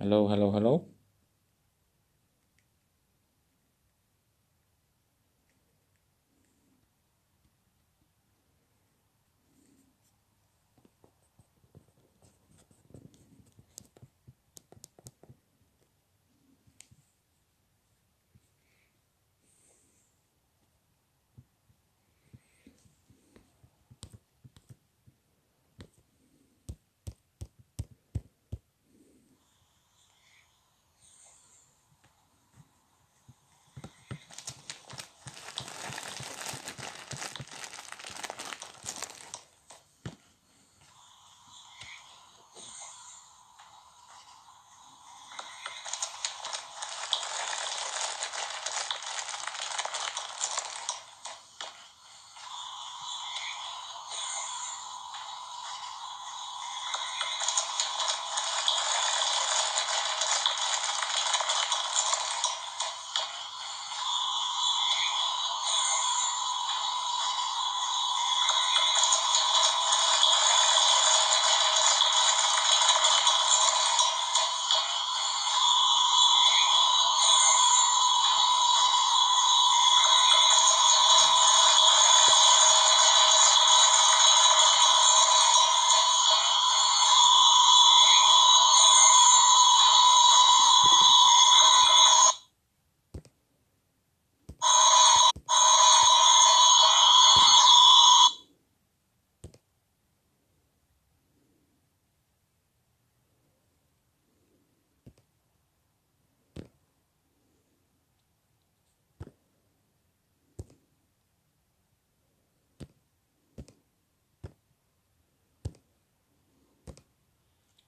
Hello, hello, hello.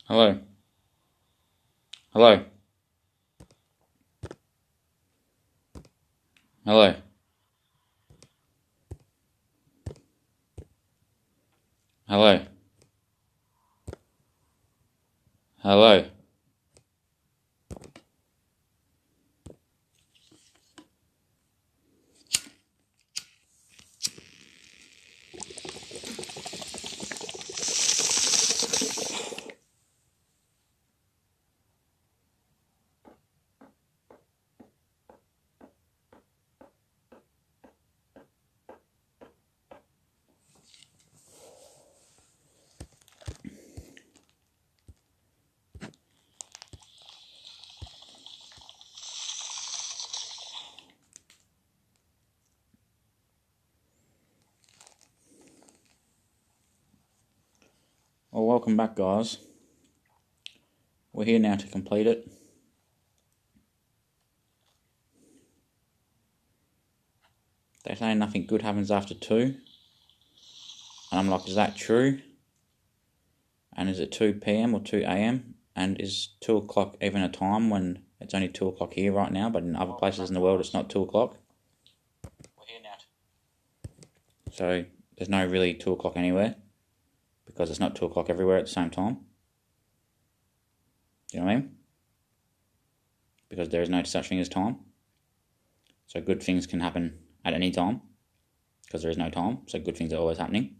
Hello. Hello. Hello. Hello. Hello. Well, welcome back, guys. We're here now to complete it. They say nothing good happens after 2. And I'm like, is that true? And is it 2 PM or 2 AM? And is 2 o'clock even a time when it's only 2 o'clock here right now, but in other places in the world it's not 2 o'clock? We're here now. So there's no really 2 o'clock anywhere, because it's not 2 o'clock everywhere at the same time. Do you know what I mean? Because there is no such thing as time. So good things can happen at any time, because there is no time. So good things are always happening.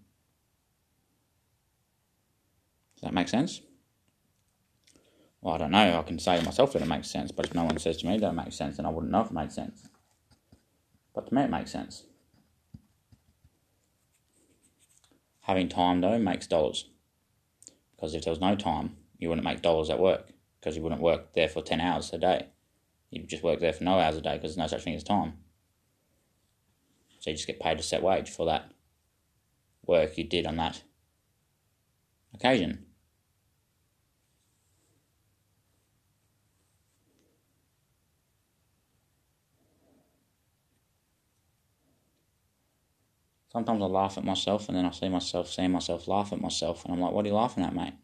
Does that make sense? Well, I don't know. I can say to myself that it makes sense, but if no one says to me that it makes sense, then I wouldn't know if it makes sense. But to me, it makes sense. Having time, though, makes dollars. Because if there was no time, you wouldn't make dollars at work, because you wouldn't work there for 10 hours a day. You'd just work there for no hours a day, because there's no such thing as time. So you just get paid a set wage for that work you did on that occasion. Sometimes I laugh at myself, and then I see myself seeing myself laugh at myself, and I'm like, what are you laughing at, mate?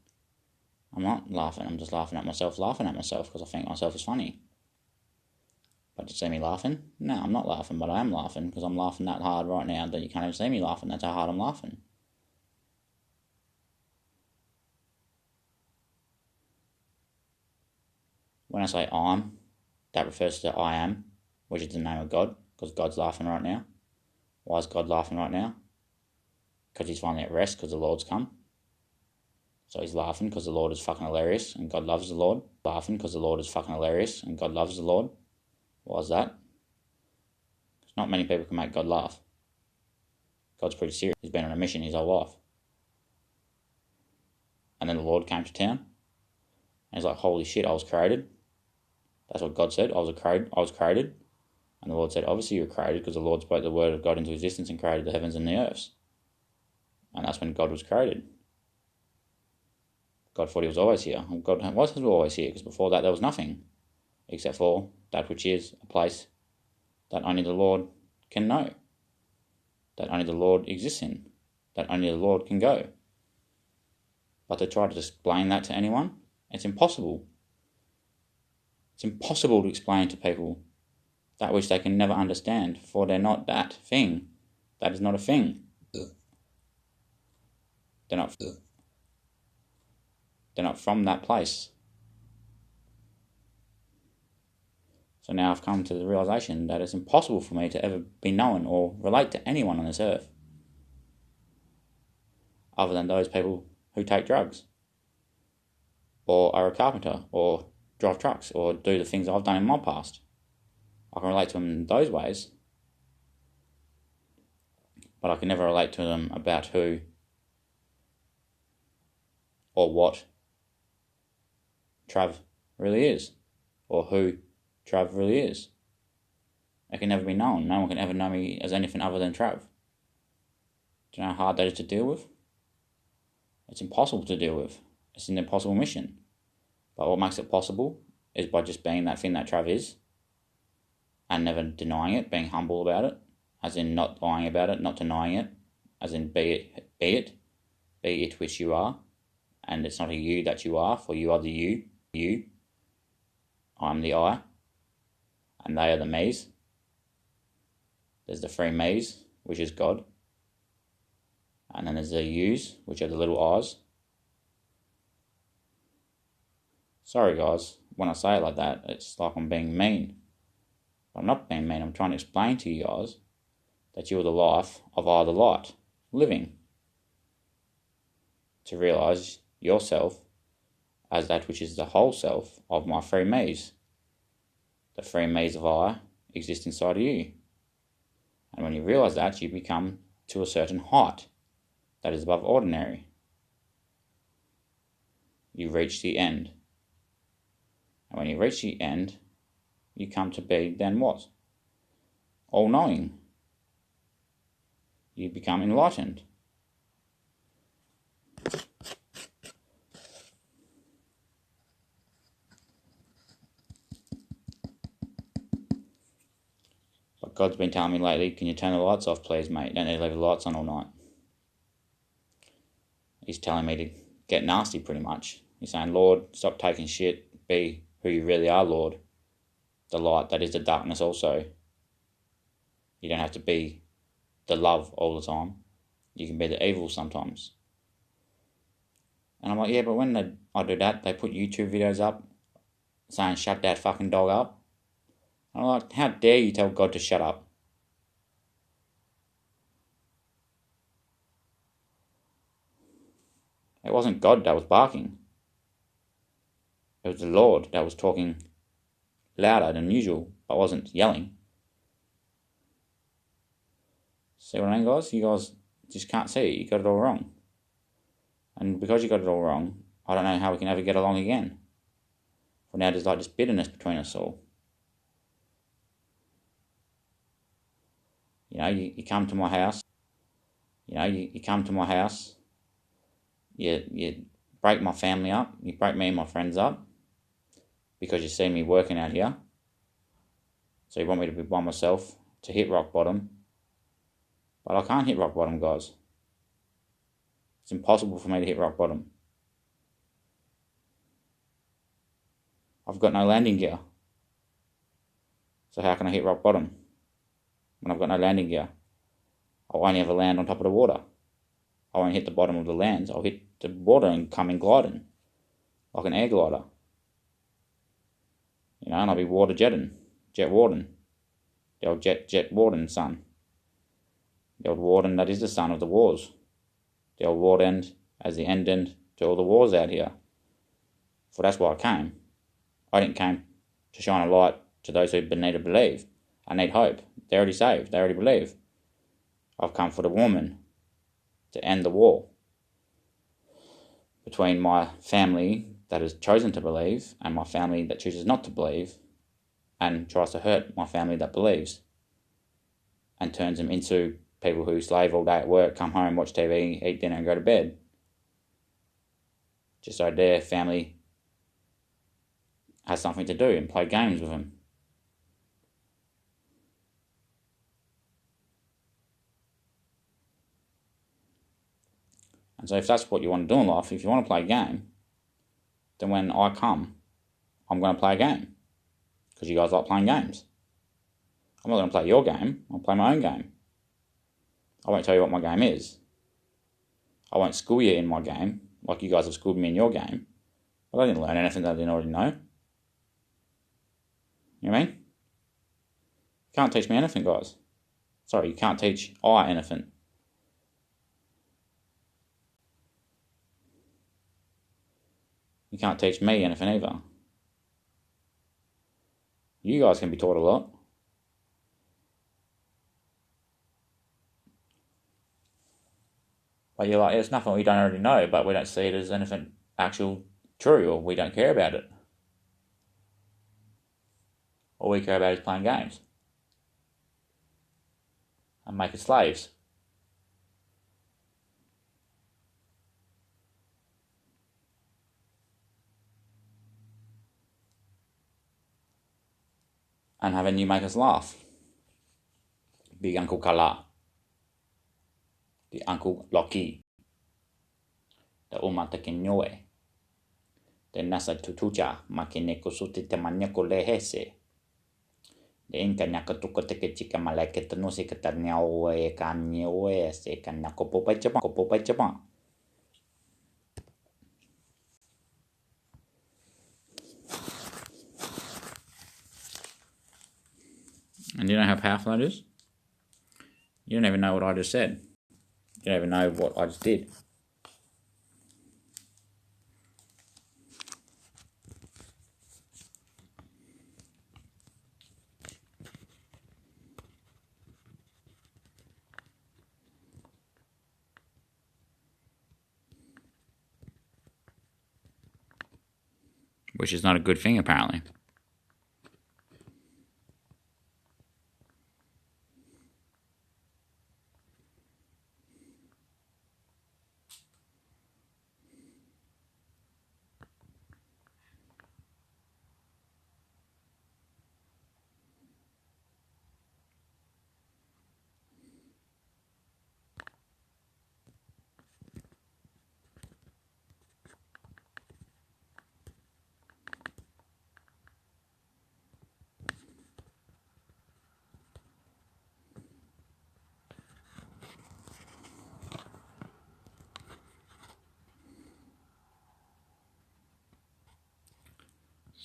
I'm not laughing, I'm just laughing at myself because I think myself is funny. But to see me laughing? No, I'm not laughing, but I am laughing, because I'm laughing that hard right now that you can't even see me laughing. That's how hard I'm laughing. When I say I'm, that refers to I am, which is the name of God, because God's laughing right now. Why is God laughing right now? Because he's finally at rest, because the Lord's come. So he's laughing because the Lord is fucking hilarious and God loves the Lord. Laughing because the Lord is fucking hilarious and God loves the Lord. Why is that? Because not many people can make God laugh. God's pretty serious. He's been on a mission his whole life. And then the Lord came to town. And he's like, holy shit, I was created. That's what God said. I was created. And the Lord said, obviously you were created because the Lord spoke the word of God into existence and created the heavens and the earths. And that's when God was created. God thought he was always here. God was always here because before that there was nothing except for that which is a place that only the Lord can know, that only the Lord exists in, that only the Lord can go. But to try to explain that to anyone, it's impossible. It's impossible to explain to people that which they can never understand, for they're not that thing. That is not a thing. They're not from that place. So now I've come to the realization that it's impossible for me to ever be known or relate to anyone on this earth other than those people who take drugs or are a carpenter or drive trucks or do the things I've done in my past. I can relate to them in those ways, but I can never relate to them about who or what Trav really is, or who Trav really is. It can never be known. No one can ever know me as anything other than Trav. Do you know how hard that is to deal with? It's impossible to deal with. It's an impossible mission. But what makes it possible is by just being that thing that Trav is, and never denying it, being humble about it, as in not lying about it, not denying it, as in be it which you are, and it's not a you that you are, for you are the you, I'm the I, and they are the me's. There's the three me's, which is God, and then there's the you's, which are the little I's. Sorry guys, when I say it like that, it's like I'm being mean. I'm not being mean, I'm trying to explain to you guys that you are the life of I the light, living. To realise yourself as that which is the whole self of my three me's. The three me's of I exist inside of you. And when you realise that, you become to a certain height that is above ordinary. You reach the end. And when you reach the end, you come to be then what? All-knowing. You become enlightened. But God's been telling me lately, can you turn the lights off please mate? You don't need to leave the lights on all night. He's telling me to get nasty pretty much. He's saying, Lord, stop taking shit, be who you really are, Lord. The light that is the darkness also. You don't have to be the love all the time. You can be the evil sometimes. And I'm like, yeah, but when I do that, they put YouTube videos up saying, shut that fucking dog up. And I'm like, how dare you tell God to shut up? It wasn't God that was barking. It was the Lord that was talking louder than usual, but wasn't yelling. See what I mean, guys? You guys just can't see it. You got it all wrong. And because you got it all wrong, I don't know how we can ever get along again. For now, there's like this bitterness between us all. You know, you come to my house. You know, you come to my house. You break my family up. You break me and my friends up. Because you see me working out here. So you want me to be by myself to hit rock bottom. But I can't hit rock bottom, guys. It's impossible for me to hit rock bottom. I've got no landing gear. So how can I hit rock bottom when I've got no landing gear? I'll only ever land on top of the water. I won't hit the bottom of the lands. I'll hit the water and come in gliding. Like an air glider. You know, and I'll be jet warden. The old jet warden son. The old warden that is the son of the wars. The old warden as the end to to all the wars out here. For that's why I came. I didn't came to shine a light to those who need to believe. I need hope. They're already saved. They already believe. I've come for the woman to end the war between my family that has chosen to believe and my family that chooses not to believe and tries to hurt my family that believes and turns them into people who slave all day at work, come home, watch TV, eat dinner and go to bed. Just so their family has something to do and play games with them. And so if that's what you want to do in life, if you want to play a game, then when I come, I'm going to play a game. Because you guys like playing games. I'm not going to play your game, I'll play my own game. I won't tell you what my game is. I won't school you in my game, like you guys have schooled me in your game. But I didn't learn anything that I didn't already know. You know what I mean? You can't teach me anything, guys. Sorry, you can't teach I anything. You can't teach me anything either. You guys can be taught a lot. But you're like, there's nothing we don't already know, but we don't see it as anything actual true, or we don't care about it. All we care about is playing games. And making slaves. And having you make us laugh. Big Uncle Kala. The Uncle Loki. The Umata Kinyoe. The Nasa Tutuja. Makineko Sutita Manyako Lehese. The Inca Nakatuko Teke Chica Malaketa Nusikata Nyawe Kanyoe Se Kanako Popa Japan. And you know how powerful that is? You don't even know what I just said. You don't even know what I just did. Which is not a good thing, apparently.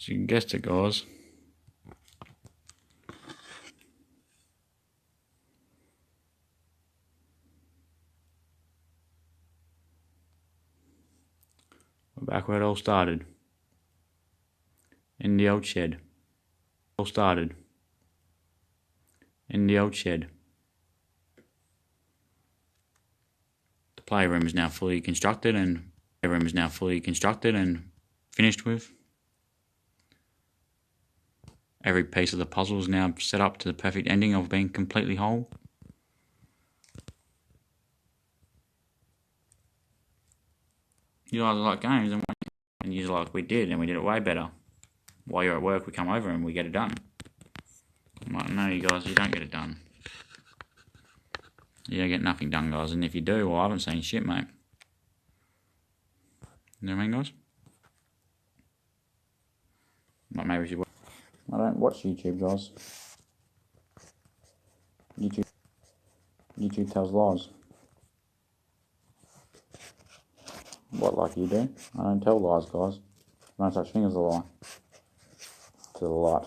So you guessed it, guys. We're back where it all started. In the old shed. All started. In the old shed. The playroom is now fully constructed and finished with. Every piece of the puzzle is now set up to the perfect ending of being completely whole. You guys like games, and you like we did, and we did it way better. While you're at work, we come over and we get it done. I'm like, no, you guys, you don't get it done. You don't get nothing done, guys, and if you do, well, I haven't seen shit, mate. You know what I mean, guys? Like, maybe we should. I don't watch YouTube, guys. YouTube tells lies. What, like you do? I don't tell lies, guys. No such thing as a lie. To the light.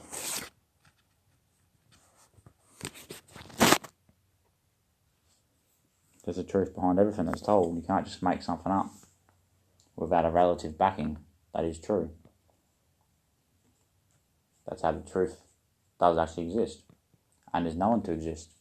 There's a truth behind everything that's told. You can't just make something up. without a relative backing that is true. That's how the truth does actually exist and is known to exist.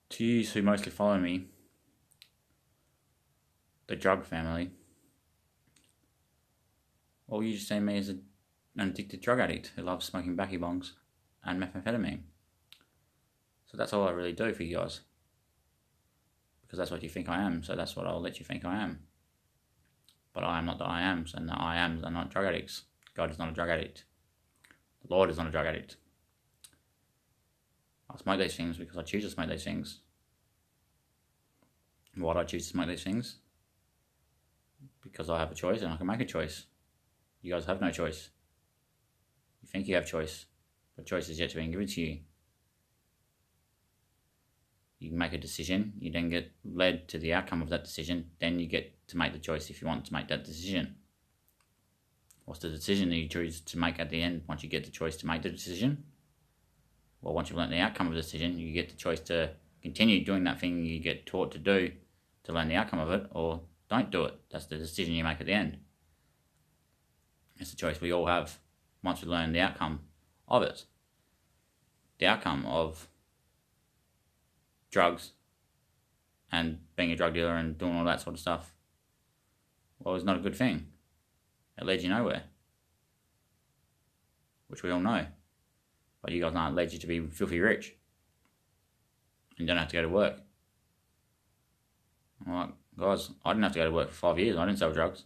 To you who mostly follow me, the drug family, well, you just see me as an addicted drug addict who loves smoking backy bongs and methamphetamine. So that's all I really do for you guys. Because that's what you think I am, so that's what I'll let you think I am. But I am not the I ams, and the I ams are not drug addicts. God is not a drug addict. The Lord is not a drug addict. I smoke these things because I choose to smoke these things. Why do I choose to smoke these things? Because I have a choice and I can make a choice. You guys have no choice. You think you have choice, but choice is yet to be given to you. You make a decision, you then get led to the outcome of that decision, then you get to make the choice if you want to make that decision. What's the decision that you choose to make at the end once you get the choice to make the decision? Well, once you've learned the outcome of the decision, you get the choice to continue doing that thing you get taught to do to learn the outcome of it, or don't do it. That's the decision you make at the end. It's the choice we all have once we learn the outcome of it. The outcome of drugs and being a drug dealer and doing all that sort of stuff, well, it's not a good thing. It leads you nowhere, which we all know. But you guys know it leads you to be filthy rich. And you don't have to go to work. I'm like, guys, I didn't have to go to work for 5 years. I didn't sell drugs.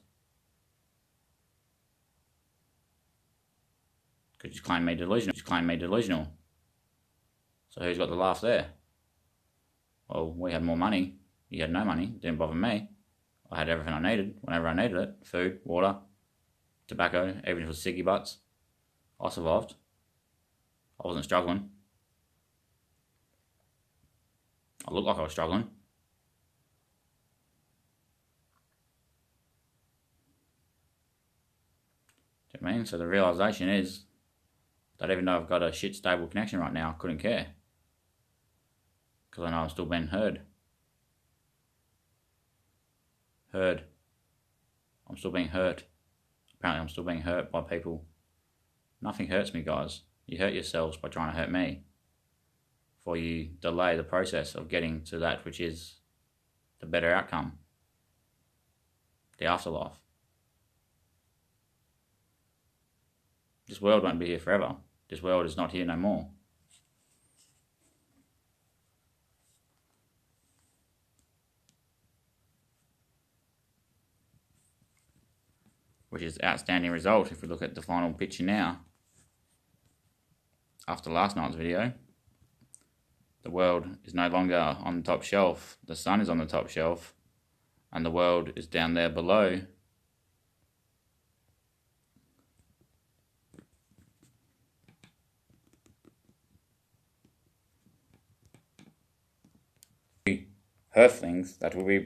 Because you claim me delusional. So who's got the laugh there? Well, we had more money. You had no money. It didn't bother me. I had everything I needed whenever I needed it. Food, water, tobacco, even if it was ciggy butts. I survived. I wasn't struggling. I looked like I was struggling. Do you know what I mean? So the realisation is that even though I've got a shit stable connection right now, I couldn't care. Because I know I'm still being heard. I'm still being hurt. Apparently I'm still being hurt by people. Nothing hurts me, guys. You hurt yourselves by trying to hurt me. For you delay the process of getting to that which is the better outcome. The afterlife. This world won't be here forever. This world is not here no more. Which is an outstanding result if we look at the final picture now. After last night's video, the world is no longer on the top shelf. The sun is on the top shelf, and the world is down there below. earthlings that will be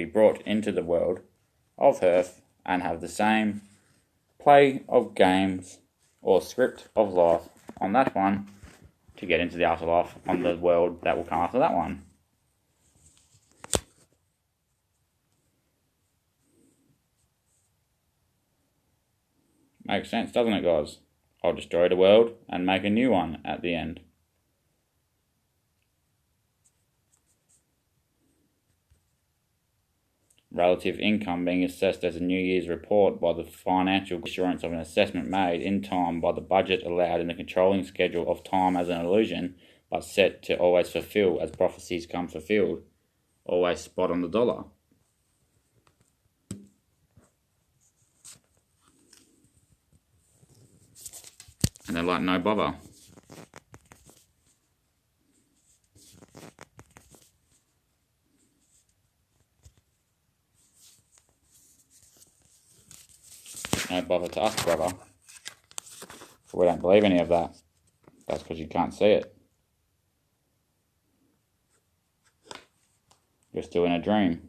brought into the world of earth and have the same play of games or script of life on that one to get into the afterlife on the world that will come after that one. Makes sense, doesn't it, guys? I'll destroy the world and make a new one at the end. Relative income being assessed as a New Year's report by the financial assurance of an assessment made in time by the budget allowed in the controlling schedule of time as an illusion, but set to always fulfill as prophecies come fulfilled. Always spot on the dollar. And they're like, no bother. No bother to us, brother. We don't believe any of that. That's because you can't see it. You're still in a dream.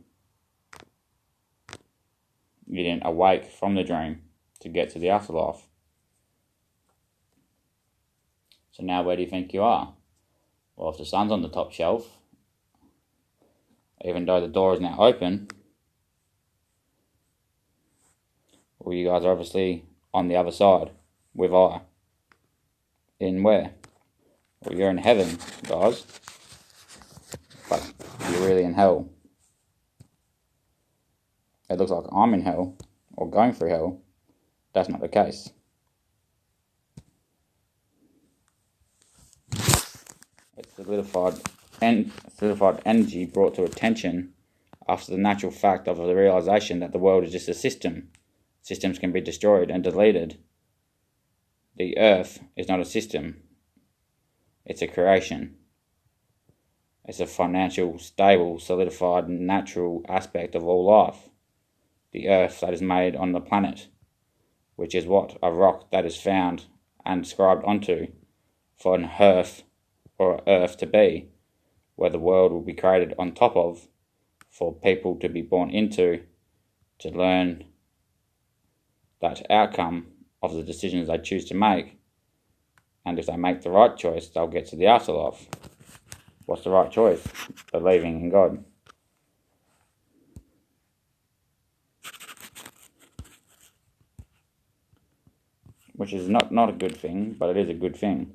You didn't awake from the dream to get to the afterlife. So now where do you think you are? Well, if the sun's on the top shelf, even though the door is now open, well, you guys are obviously on the other side with I. In where? Well, you're in heaven, guys. But you're really in hell. It looks like I'm in hell, or going through hell. That's not the case. It's solidified energy brought to attention after the natural fact of the realization that the world is just a system. Systems can be destroyed and deleted. The earth is not a system. It's a creation. It's a financial, stable, solidified, natural aspect of all life. The earth that is made on the planet, which is what? A rock that is found and inscribed onto for an earth or earth to be, where the world will be created on top of for people to be born into, to learn that outcome of the decisions they choose to make. And if they make the right choice, they'll get to the afterlife. What's the right choice? Believing in God. Which is not a good thing, but it is a good thing.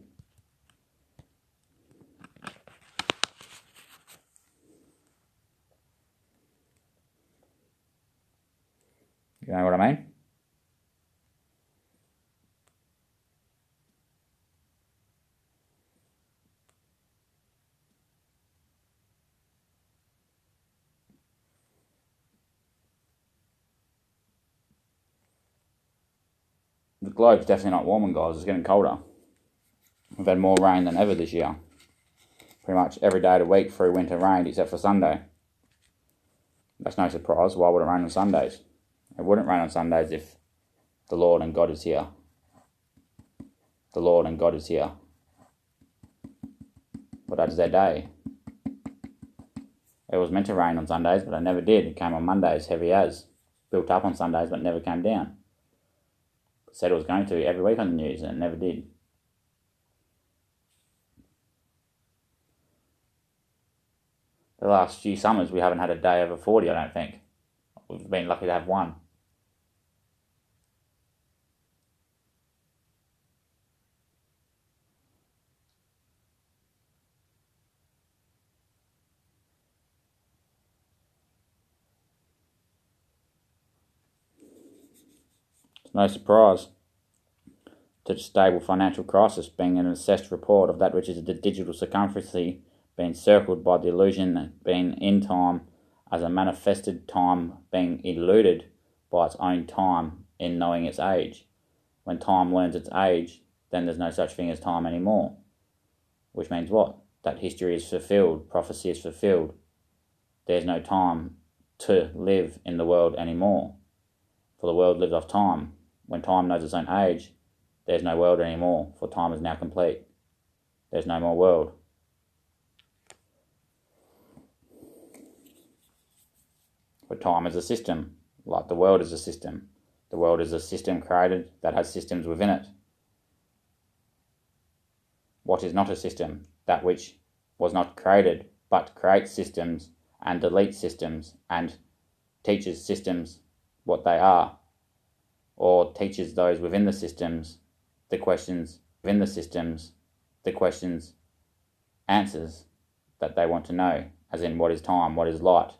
You know what I mean? The globe's definitely not warming, guys. It's getting colder. We've had more rain than ever this year. Pretty much every day of the week through winter rained except for Sunday. That's no surprise. Why would it rain on Sundays? It wouldn't rain on Sundays if the Lord and God is here. The Lord and God is here. But that is their day. It was meant to rain on Sundays, but it never did. It came on Mondays, heavy as. Built up on Sundays, but never came down. Said it was going to every week on the news, and it never did. The last few summers, we haven't had a day over 40, I don't think. We've been lucky to have one. It's no surprise to the stable financial crisis being an assessed report of that which is the digital circumference being circled by the illusion being in time as a manifested time being eluded by its own time in knowing its age. When time learns its age, then there's no such thing as time anymore. Which means what? That history is fulfilled, prophecy is fulfilled. There's no time to live in the world anymore. For the world lives off time. When time knows its own age, there's no world anymore, for time is now complete. There's no more world. But time is a system, like the world is a system. The world is a system created that has systems within it. What is not a system? That which was not created, but creates systems and deletes systems and teaches systems what they are, or teaches those within the systems the questions within the systems, the questions, answers that they want to know, as in what is time, what is light.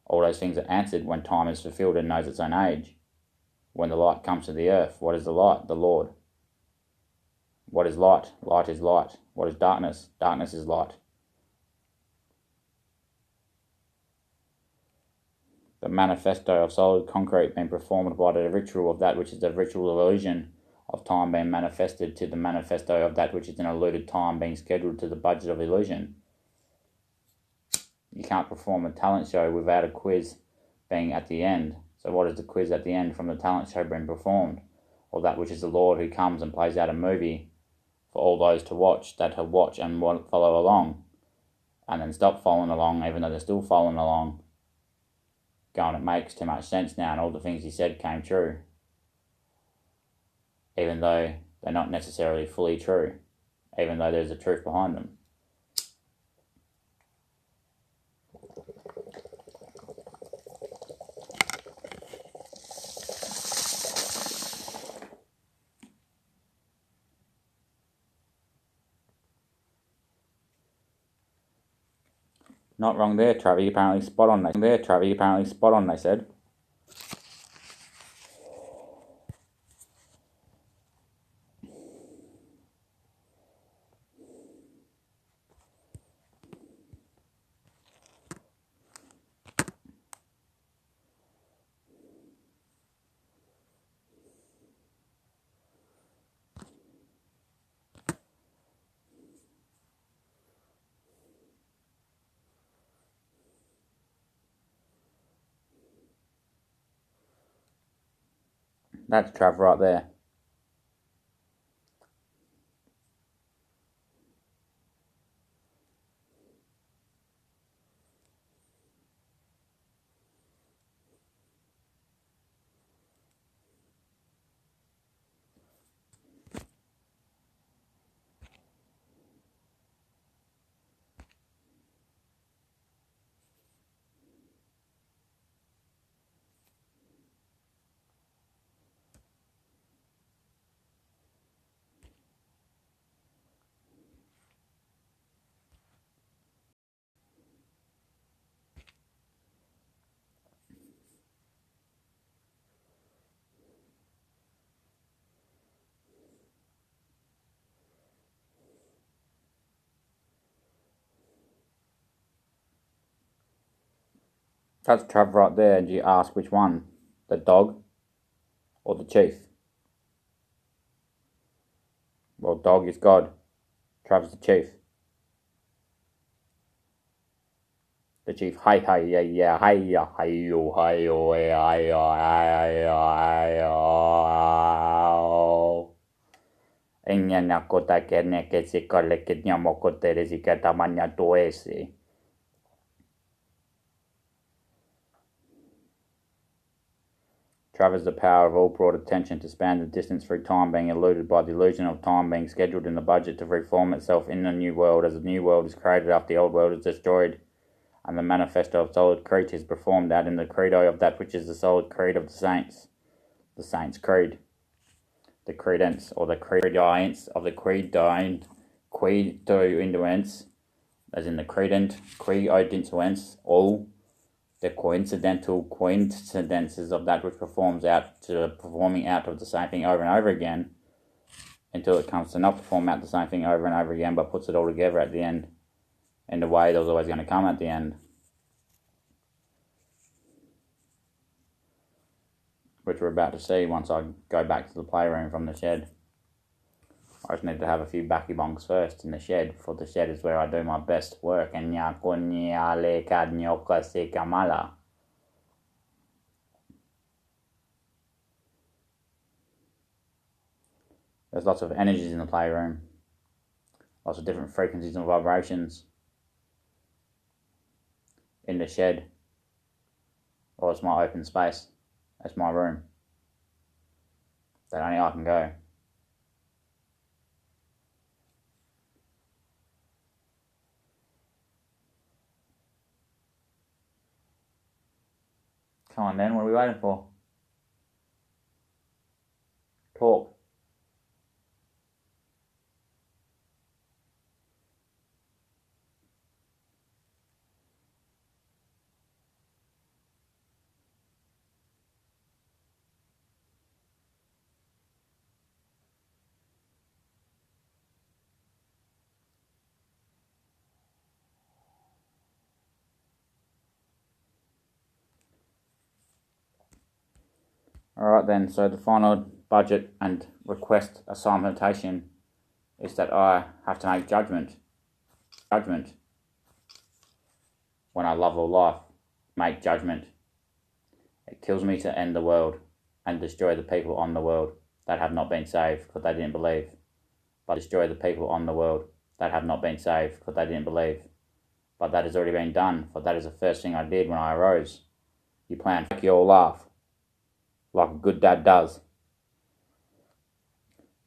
All those things are answered when time is fulfilled and knows its own age. When the light comes to the earth, what is the light? The Lord. What is light? Light is light. What is darkness? Darkness is light. The manifesto of solid concrete being performed by the ritual of that which is the ritual illusion of time being manifested to the manifesto of that which is an eluded time being scheduled to the budget of illusion. You can't perform a talent show without a quiz being at the end. So what is the quiz at the end from the talent show being performed? Or that which is the Lord who comes and plays out a movie for all those to watch, that have watch and follow along, and then stop following along even though they're still following along, going, it makes too much sense now and all the things he said came true, even though they're not necessarily fully true, even though there's a truth behind them. Not wrong there, Travi, apparently spot on, they said. That's Trav right there. That's Trav right there, and you ask which one, the dog or the chief? Well, dog is God. Trav's the chief. The chief, hi, yeah, yeah, hi, yeah, hi, yo, hi, yo, hi, yo, hi, yo, hi, yo. Enya na kota kene ke si kale ke nyamo kote rezi ke tamanya toesi. Trav is the power of all brought attention to span the distance through time being eluded by the illusion of time being scheduled in the budget to reform itself in the new world as the new world is created after the old world is destroyed, and the manifesto of solid creed is performed out in the credo of that which is the solid creed of the saints creed, the credence or the credence of the credoinduence, as in the credoinduence, all the coincidences of that which performs out to performing out of the same thing over and over again, until it comes to not perform out the same thing over and over again, but puts it all together at the end, in the way that was always going to come at the end. Which we're about to see once I go back to the playroom from the shed. I just need to have a few backy bongs first in the shed, for the shed is where I do my best work. And there's lots of energies in the playroom, lots of different frequencies and vibrations in the shed. Or it's my open space. It's my room. That only I can go. Come on then, what are we waiting for? Talk. Alright then, so the final budget and request assignmentation is that I have to make judgment. When I love all life, make judgment. It kills me to end the world and destroy the people on the world that have not been saved because they didn't believe. But destroy the people on the world that have not been saved because they didn't believe. But that has already been done, for that is the first thing I did when I arose. You plan to make you all laugh, like a good dad does.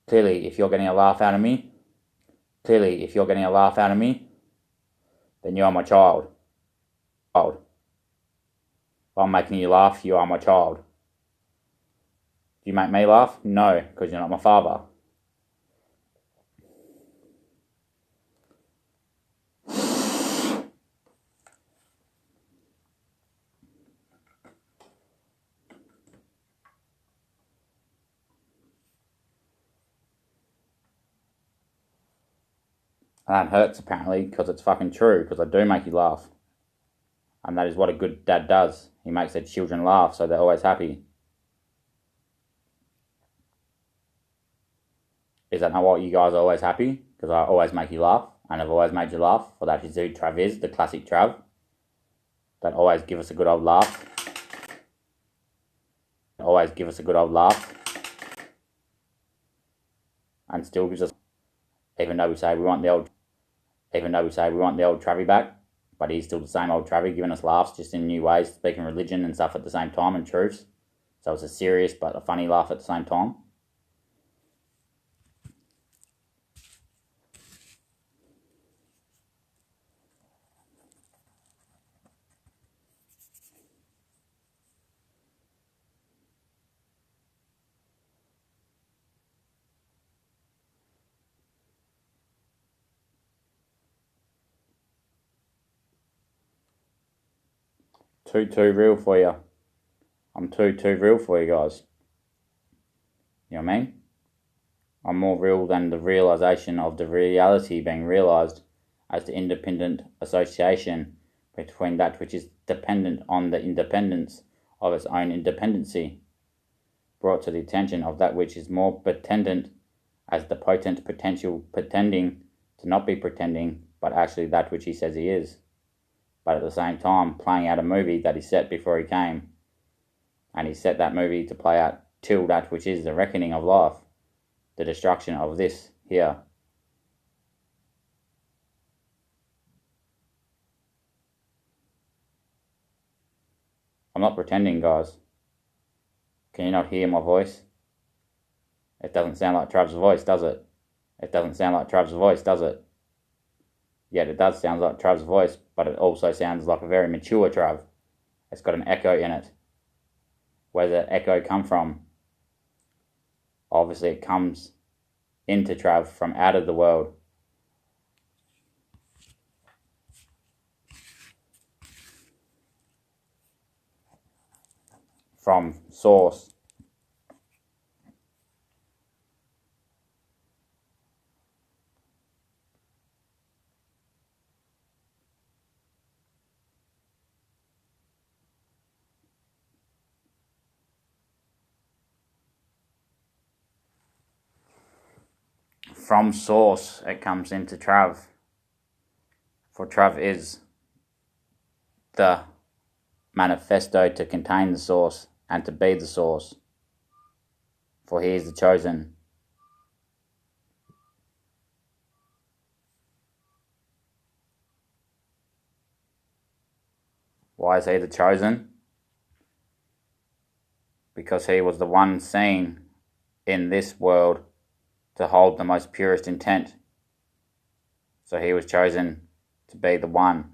Clearly, if you're getting a laugh out of me, then you are my child. If I'm making you laugh, you are my child. Do you make me laugh? No, because you're not my father. And that hurts apparently because it's fucking true, because I do make you laugh. And that is what a good dad does. He makes their children laugh so they're always happy. Is that not what you guys are always happy? Because I always make you laugh, and I've always made you laugh. For that is who Trav is, the classic Trav. That always give us a good old laugh. And still gives us, even though we say we want the old Travie back, but he's still the same old Travie, giving us laughs just in new ways, speaking religion and stuff at the same time, and truths. So it's a serious but a funny laugh at the same time. Too real for you. I'm too real for you guys. You know what I mean? I'm more real than the realization of the reality being realized as the independent association between that which is dependent on the independence of its own independency, brought to the attention of that which is more pretendent as the potent potential pretending to not be pretending, but actually that which he says he is. But at the same time playing out a movie that he set before he came. And he set that movie to play out till that which is the reckoning of life, the destruction of this here. I'm not pretending, guys. Can you not hear my voice? It doesn't sound like Trav's voice, does it? Yet it does sound like Trav's voice, but it also sounds like a very mature Trav. It's got an echo in it. Where does that echo come from? Obviously it comes into Trav from out of the world. From source. From source it comes into Trav. For Trav is the manifesto to contain the source and to be the source. For he is the chosen. Why is he the chosen? because he was the one seen in this world to hold the most purest intent. So he was chosen to be the one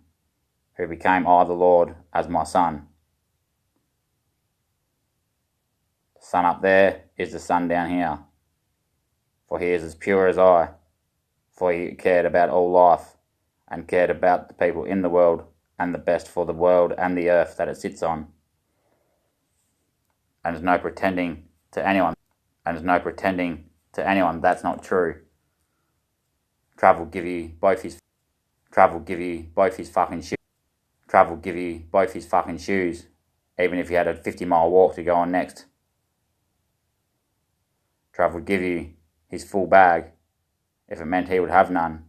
who became I, the Lord, as my son. The sun up there is the sun down here, for he is as pure as I, for he cared about all life and cared about the people in the world and the best for the world and the earth that it sits on. And there's no pretending to anyone. That's not true. Trav will give you both his fucking shoes, even if you had a 50-mile walk to go on next. Trav would give you his full bag if it meant he would have none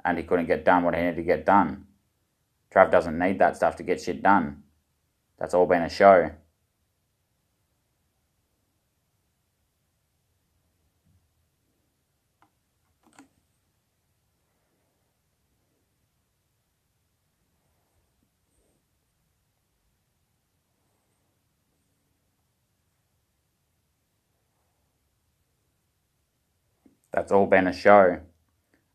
and he couldn't get done what he needed to get done. Trav doesn't need that stuff to get shit done. That's all been a show. That's all been a show.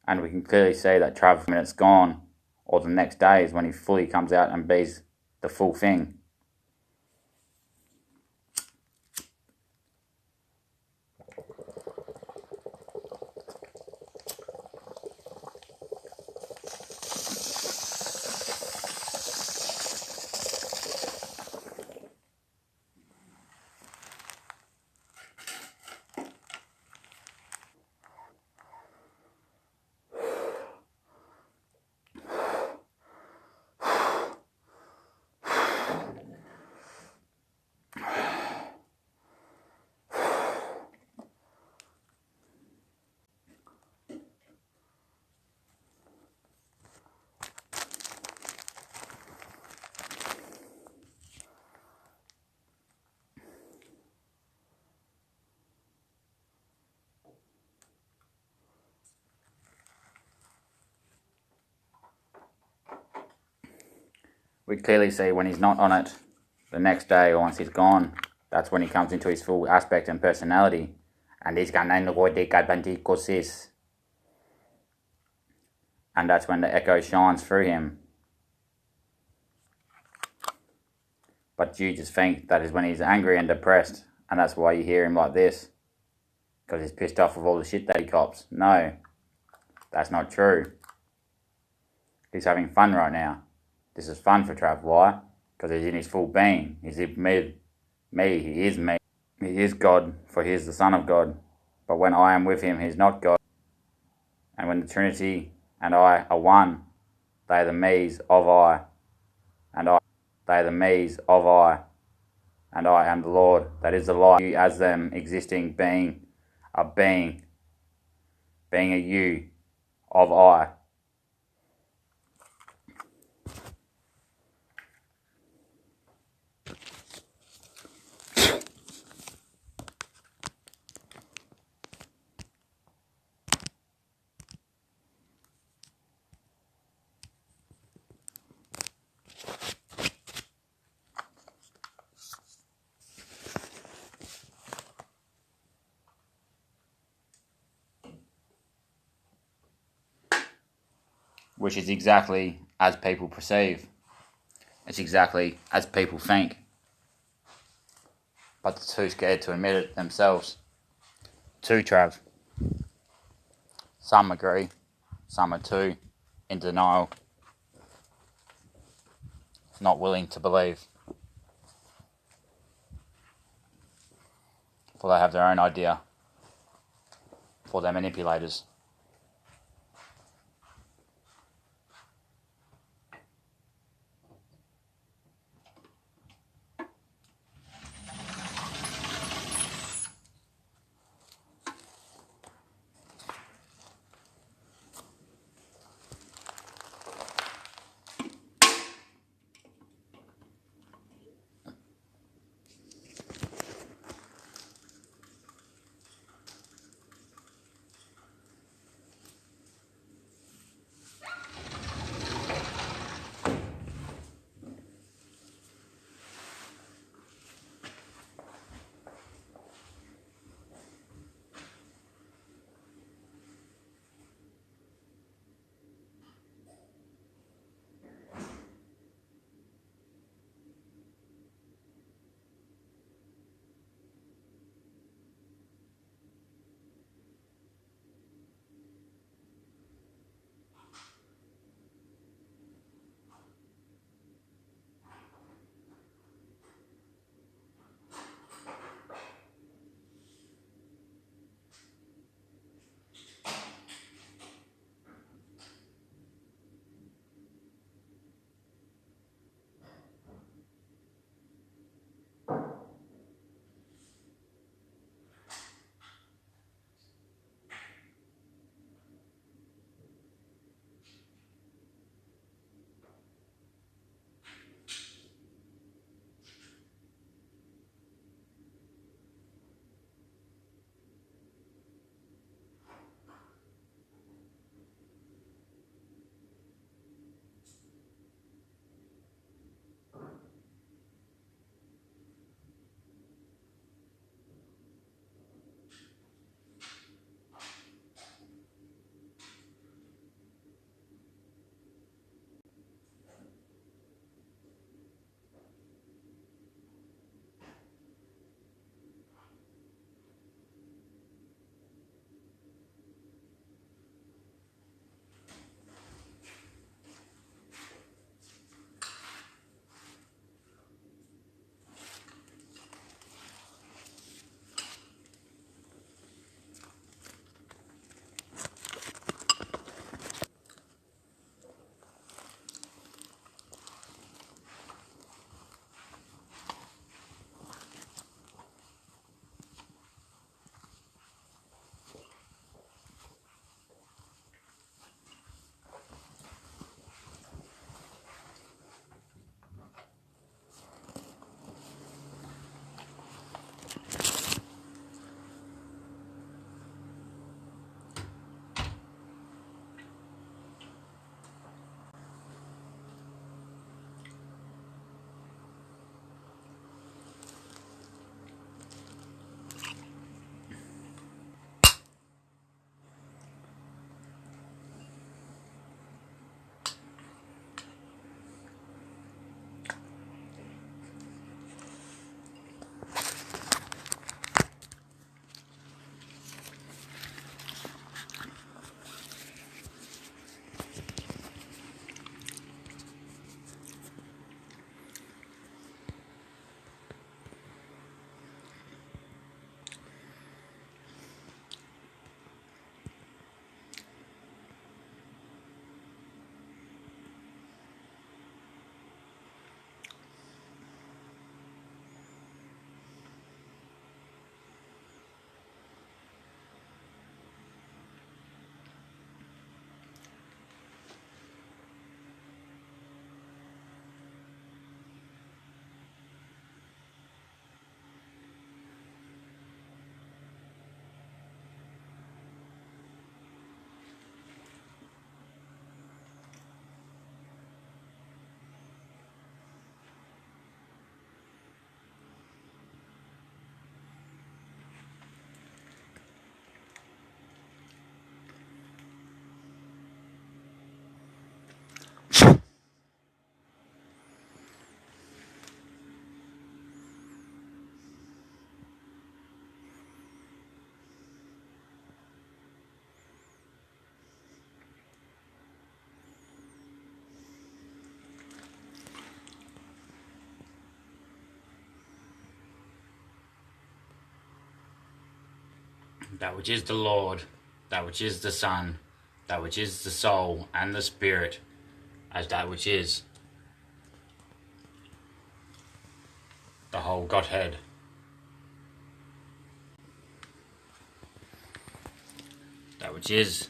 And we can clearly see that Trav, when it's gone, or the next day is when he fully comes out and bees the full thing. We clearly see when he's not on it the next day or once he's gone, that's when he comes into his full aspect and personality. And he's going to, and that's when the echo shines through him. But you just think that is when he's angry and depressed, and that's why you hear him like this, because he's pissed off with all the shit that he cops. No, that's not true. He's having fun right now. This is fun for Trav. Why? Because he's in his full being. He's in me. He is me. He is God, for he is the Son of God. But when I am with him, he's not God. And when the Trinity and I are one, they are the me's of I. They are the me's of I. And I am the Lord. That is the light. You as them existing being, a being. Being a you of I. Which is exactly as people perceive. It's exactly as people think. But they're too scared to admit it themselves. Too, Trav. Some agree, some are too in denial, not willing to believe. For they have their own idea. For they're manipulators. that which is the Lord, that which is the Son, that which is the soul and the Spirit, as that which is the whole Godhead. That which is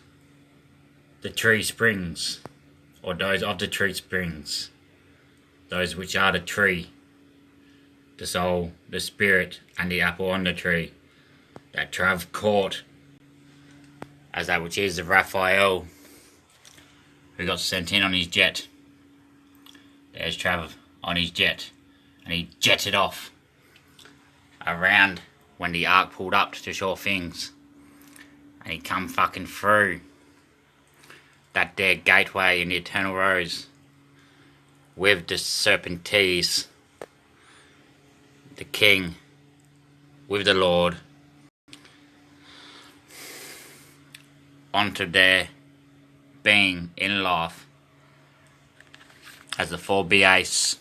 the tree springs, or those of the tree springs, those which are the tree, the soul, the Spirit, and the apple on the tree, that Trav caught as that which is the Raphael, who got sent in on his jet. There's Trav on his jet, and he jetted off around when the ark pulled up to shore things, and he come fucking through that there gateway in the Eternal Rose with the Serpentines, the King, with the Lord, onto their being in life as the 4 BAs.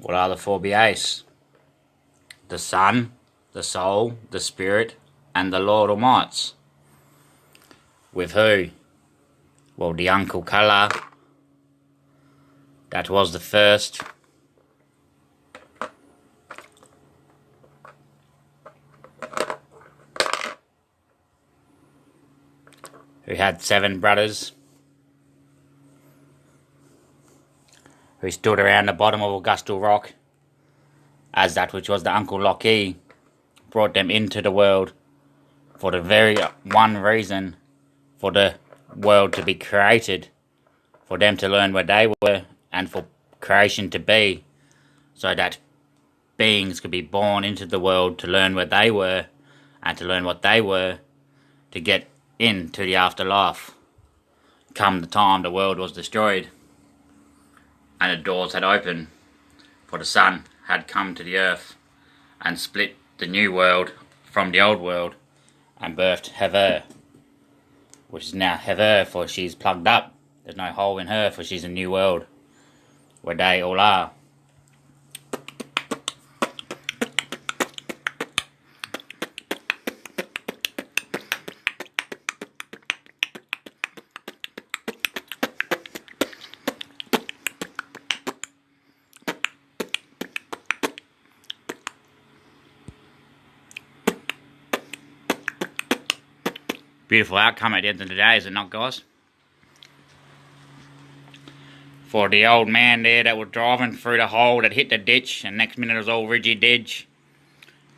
What are the 4 BAs? The Son, the Soul, the Spirit, and the Lord Almighty. With who? Well, the Uncle Colour, that was the first. Who had 7 brothers, who stood around the bottom of Augustal Rock, as that which was the Uncle Lockee, brought them into the world for the very one reason, for the world to be created, for them to learn where they were, and for creation to be, so that beings could be born into the world to learn where they were, and to learn what they were, to get into the afterlife, come the time the world was destroyed, and the doors had opened, for the Son had come to the earth, and split the new world from the old world, and birthed Heather, which is now Heather, for she's plugged up. There's no hole in her, for she's a new world, where they all are. Beautiful outcome at the end of the day, is it not, guys? For the old man there that was driving through the hole that hit the ditch, and next minute it was all rigid edge.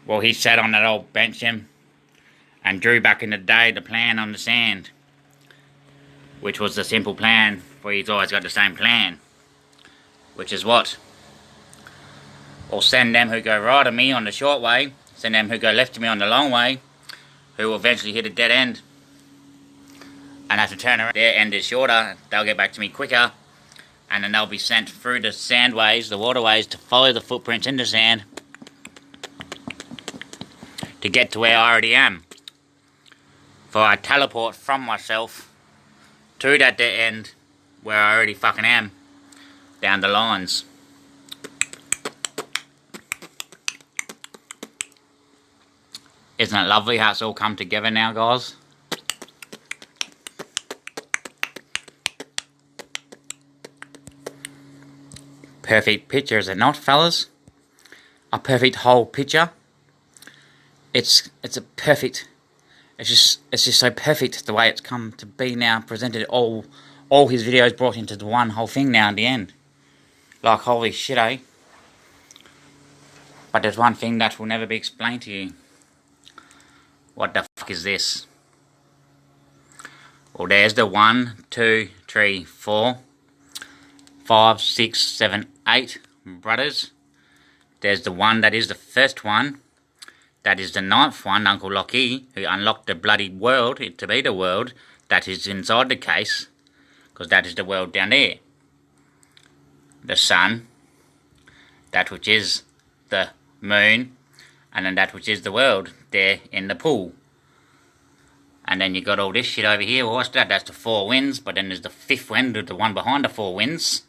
Well, he sat on that old bench him and drew back in the day the plan on the sand, which was the simple plan, for he's always got the same plan, which is what? Well, send them who go right of me on the short way, send them who go left of me on the long way, who will eventually hit a dead end and have to turn around. Their end is shorter, they'll get back to me quicker, and then they'll be sent through the sandways, the waterways, to follow the footprints in the sand to get to where I already am. For I teleport from myself to that dead end where I already fucking am, down the lines. Isn't it lovely how it's all come together now, guys? Perfect picture, is it not, fellas? A perfect whole picture. It's a perfect. It's just so perfect the way it's come to be now, presented all his videos brought into the one whole thing now at the end. Like, holy shit, eh? But there's one thing that will never be explained to you. What the fuck is this? Well, there's the 1, 2, 3, 4, 5, 6, 7, 8 brothers. There's the one that is the first one. That is the 9th one, Uncle Lockee, who unlocked the bloody world, it to be the world that is inside the case, because that is the world down there. The Son, that which is the moon, and then that which is the world there in the pool. And then you got all this shit over here. Well, what's that? That's the four winds, but then there's the fifth wind, the one behind the four winds,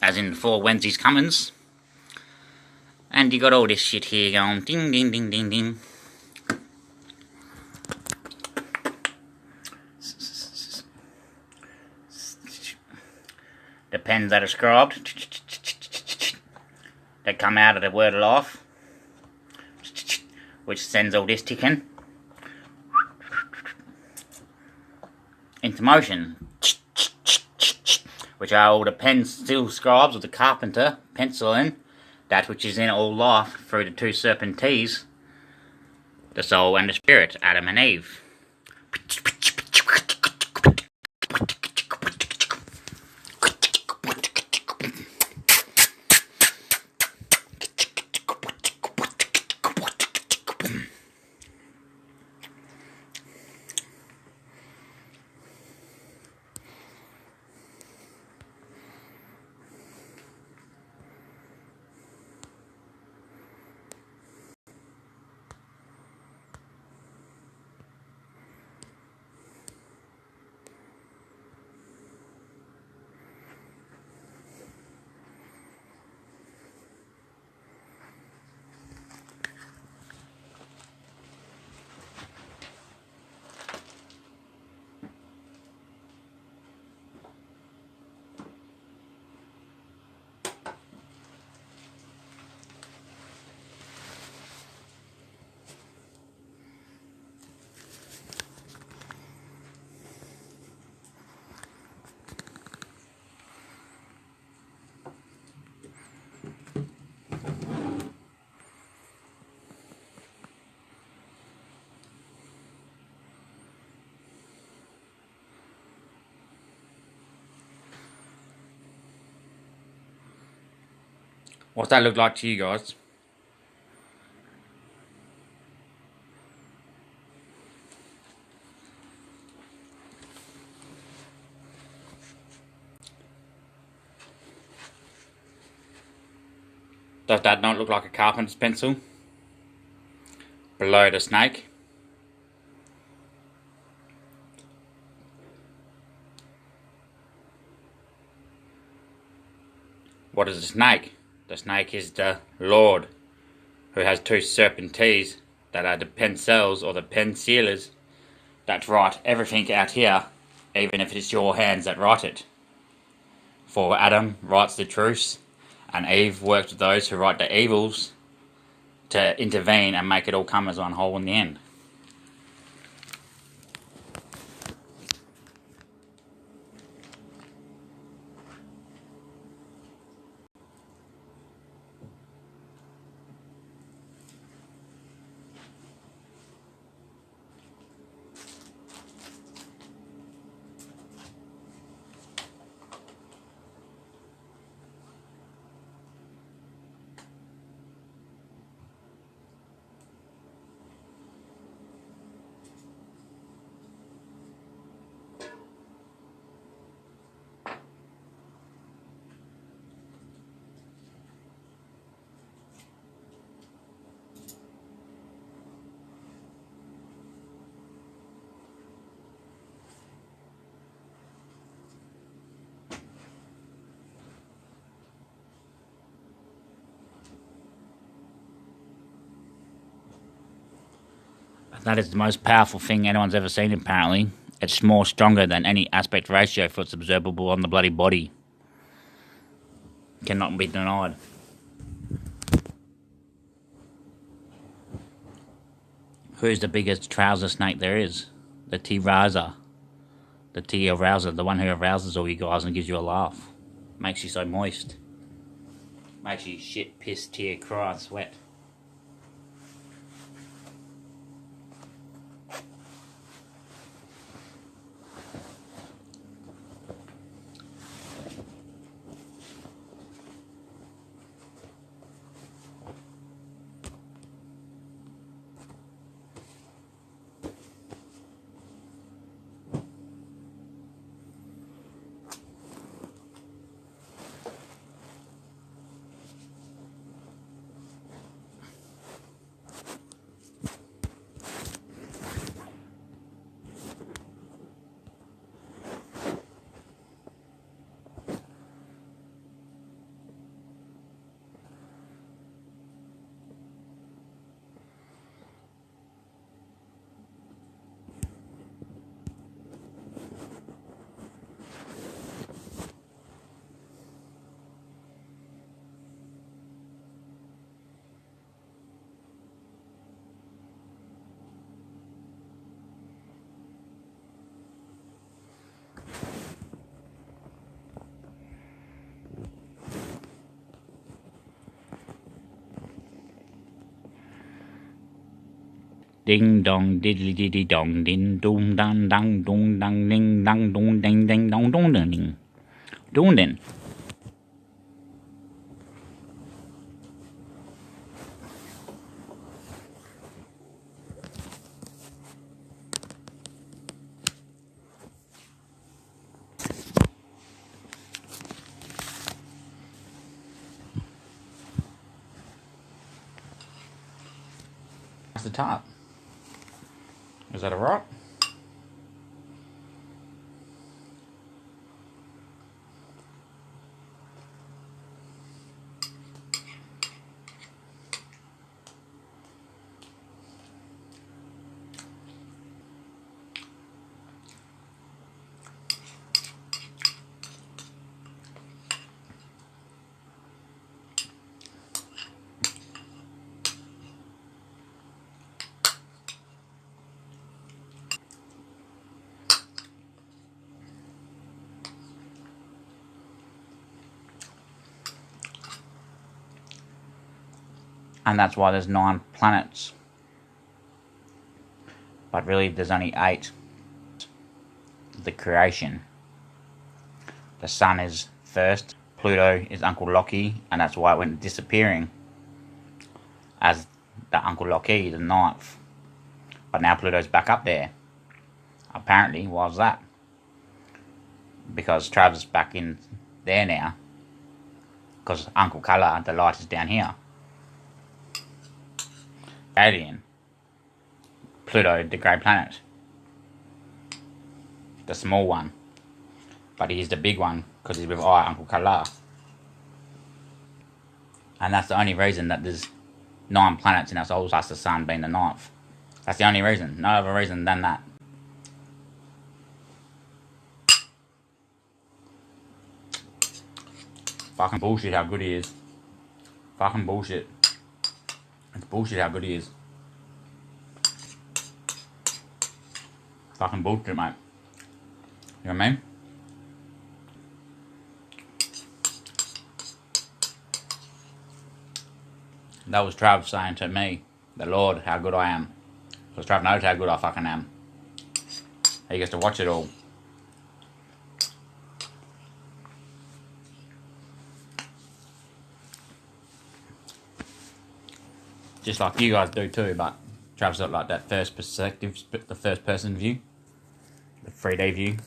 as in the four Wednesdays comings. And you got all this shit here going ding ding ding ding ding. The pens that are scribed that come out of the word life, which sends all this ticking into motion, which are all the pencil scribes of the carpenter penciling that which is in all life through the two serpentes, the soul and the spirit, Adam and Eve. What's that look like to you guys? Does that not look like a carpenter's pencil? Below the snake. What is the snake? The snake is the Lord, who has two serpentes that are the pencils or the pen sealers that write everything out here, even if it's your hands that write it. For Adam writes the truths, and Eve works with those who write the evils to intervene and make it all come as one whole in the end. That is the most powerful thing anyone's ever seen, apparently. It's more stronger than any aspect ratio for its observable on the bloody body. Cannot be denied. Who's the biggest trouser snake there is? The T-Rouser. The T-Arouser, the one who arouses all you guys and gives you a laugh. Makes you so moist. Makes you shit, piss, tear, cry, sweat. Ding dong diddly diddy dong ding dong dang dang dong dang ding dang dong ding ding dong dong ding ding. Dong ding. That's the top. Is that alright? And that's why there's 9 planets. But really there's only 8. The creation. The sun is first, Pluto is Uncle Lockie, and that's why it went disappearing as the Uncle Lockie, the 9th. But now Pluto's back up there. Apparently, why's that? Because Travis is back in there now. Because Uncle Colour, the light is down here. Alien. Pluto, the grey planet. The small one. But he's the big one because he's with Uncle Colour. And that's the only reason that there's 9 planets in our solar system, plus the sun being the 9th. That's the only reason. No other reason than that. Fucking bullshit how good he is. Fucking bullshit. It's bullshit how good he is. Fucking bullshit, mate. You know what I mean? That was Trav saying to me, the Lord, how good I am. Because Trav knows how good I fucking am. He gets to watch it all. Just like you guys do too, but Trav's got like that first perspective, the first person view, the 3D view,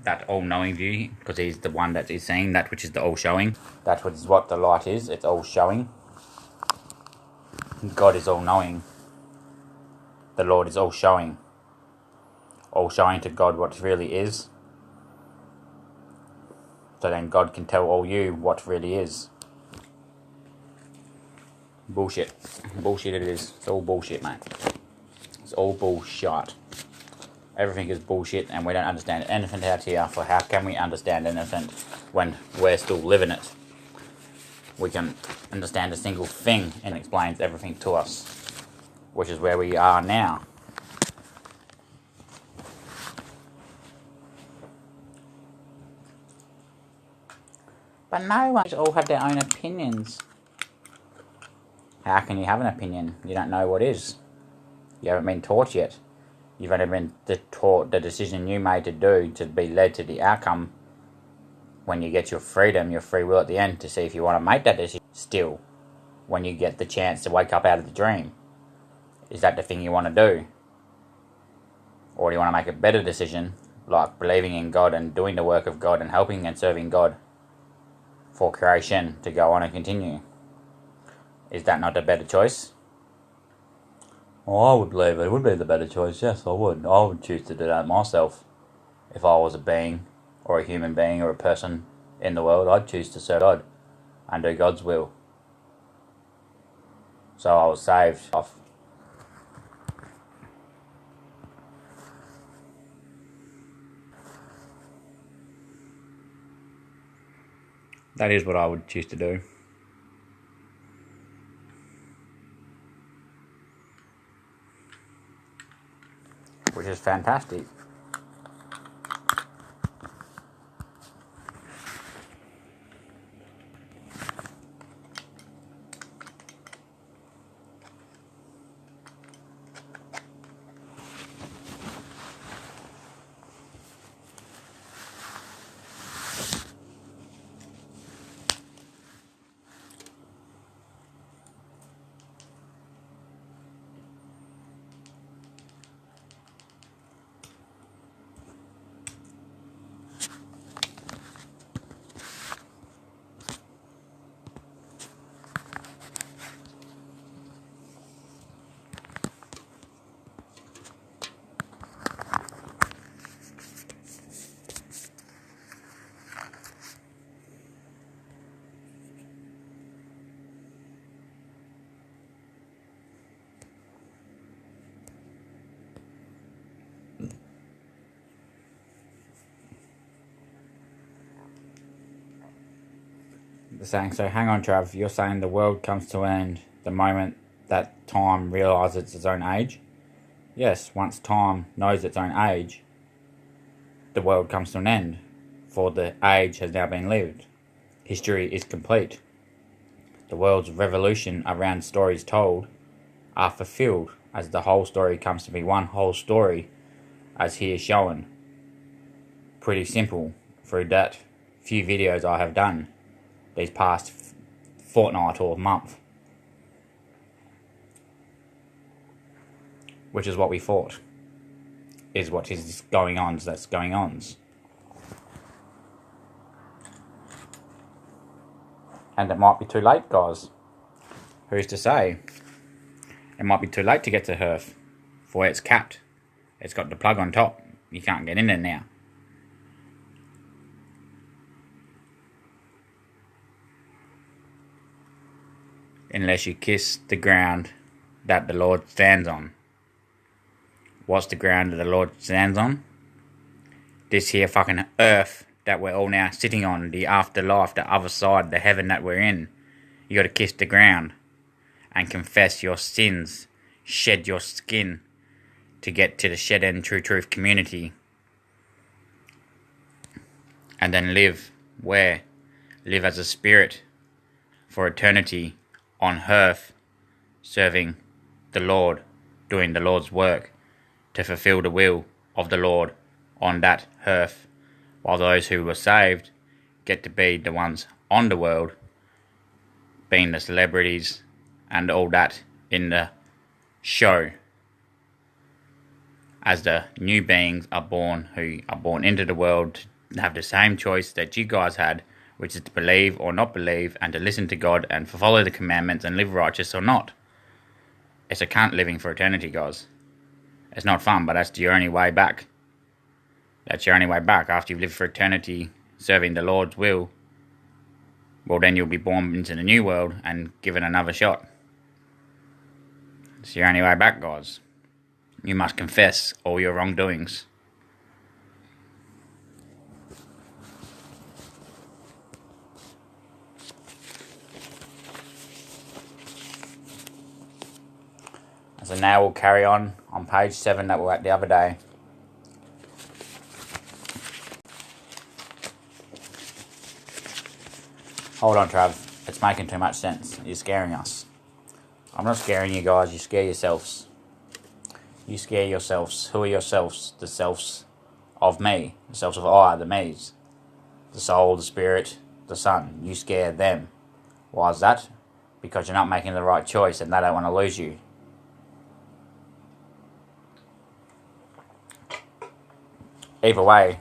that all-knowing view, because he's the one that is seeing that which is the all-showing. That's what the light is, it's all-showing. God is all-knowing. The Lord is all-showing. All-showing to God what really is. So then God can tell all you what really is. Bullshit. Bullshit it is. It's all bullshit, mate. It's all bullshit. Everything is bullshit and we don't understand anything out here. For how can we understand anything when we're still living it? We can understand a single thing and it explains everything to us. Which is where we are now. But no one all have their own opinions. How can you have an opinion? You don't know what is. You haven't been taught yet. You've only been taught the decision you made to do to be led to the outcome when you get your freedom, your free will at the end to see if you want to make that decision still when you get the chance to wake up out of the dream. Is that the thing you want to do? Or do you want to make a better decision like believing in God and doing the work of God and helping and serving God for creation to go on and continue? Is that not a better choice? Well, I would believe it would be the better choice, yes, I would. I would choose to do that myself. If I was a being, or a human being, or a person in the world, I'd choose to serve God and do God's will. So I was saved off. That is what I would choose to do. Which is fantastic. saying, so hang on, Trav, you're saying the world comes to an end the moment that time realises its own age? Yes, once time knows its own age, the world comes to an end, for the age has now been lived. History is complete. The world's revolution around stories told are fulfilled as the whole story comes to be one whole story, as here shown. Pretty simple through that few videos I have done these past fortnight or month, which is what we thought is what is going on, that's going on. And it might be too late, guys. Who's to say? It might be too late to get to Earth, for it's capped. It's got the plug on top. You can't get in there now. Unless you kiss the ground that the Lord stands on. What's the ground that the Lord stands on? This here fucking earth that we're all now sitting on, the afterlife, the other side, the heaven that we're in. You gotta kiss the ground and confess your sins, shed your skin to get to the Shed End True Truth community. And then live where? Live as a spirit for eternity on earth, serving the Lord, doing the Lord's work to fulfill the will of the Lord on that earth, while those who were saved get to be the ones on the world, being the celebrities and all that in the show, as the new beings are born, who are born into the world to have the same choice that you guys had, which is to believe or not believe, and to listen to God and follow the commandments and live righteous or not. It's a cunt living for eternity, guys. It's not fun, but that's your only way back. That's your only way back. After you've lived for eternity serving the Lord's will, well, then you'll be born into the new world and given another shot. It's your only way back, guys. You must confess all your wrongdoings. So now we'll carry on page 7 that we were at the other day. Hold on, Trav. It's making too much sense. You're scaring us. I'm not scaring you guys. You scare yourselves. You scare yourselves. Who are yourselves? The selves of me. The selves of I, the me's. The soul, the spirit, the son. You scare them. Why is that? Because you're not making the right choice and they don't want to lose you. Either way,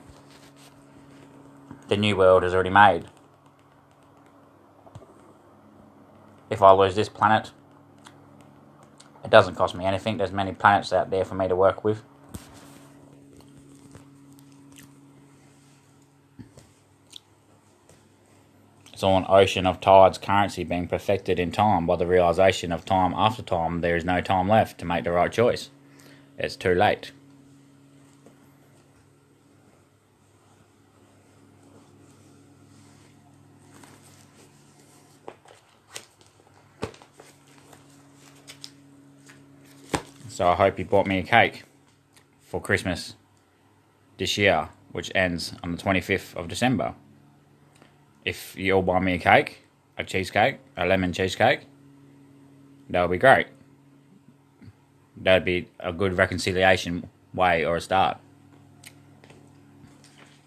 the new world is already made. If I lose this planet, it doesn't cost me anything. There's many planets out there for me to work with. It's all an ocean of tides currency being perfected in time by the realisation of time after time. There is no time left to make the right choice. It's too late. So I hope you bought me a cake for Christmas this year, which ends on the 25th of December. If you all buy me a cake, a cheesecake, a lemon cheesecake, that would be great. That would be a good reconciliation way or a start.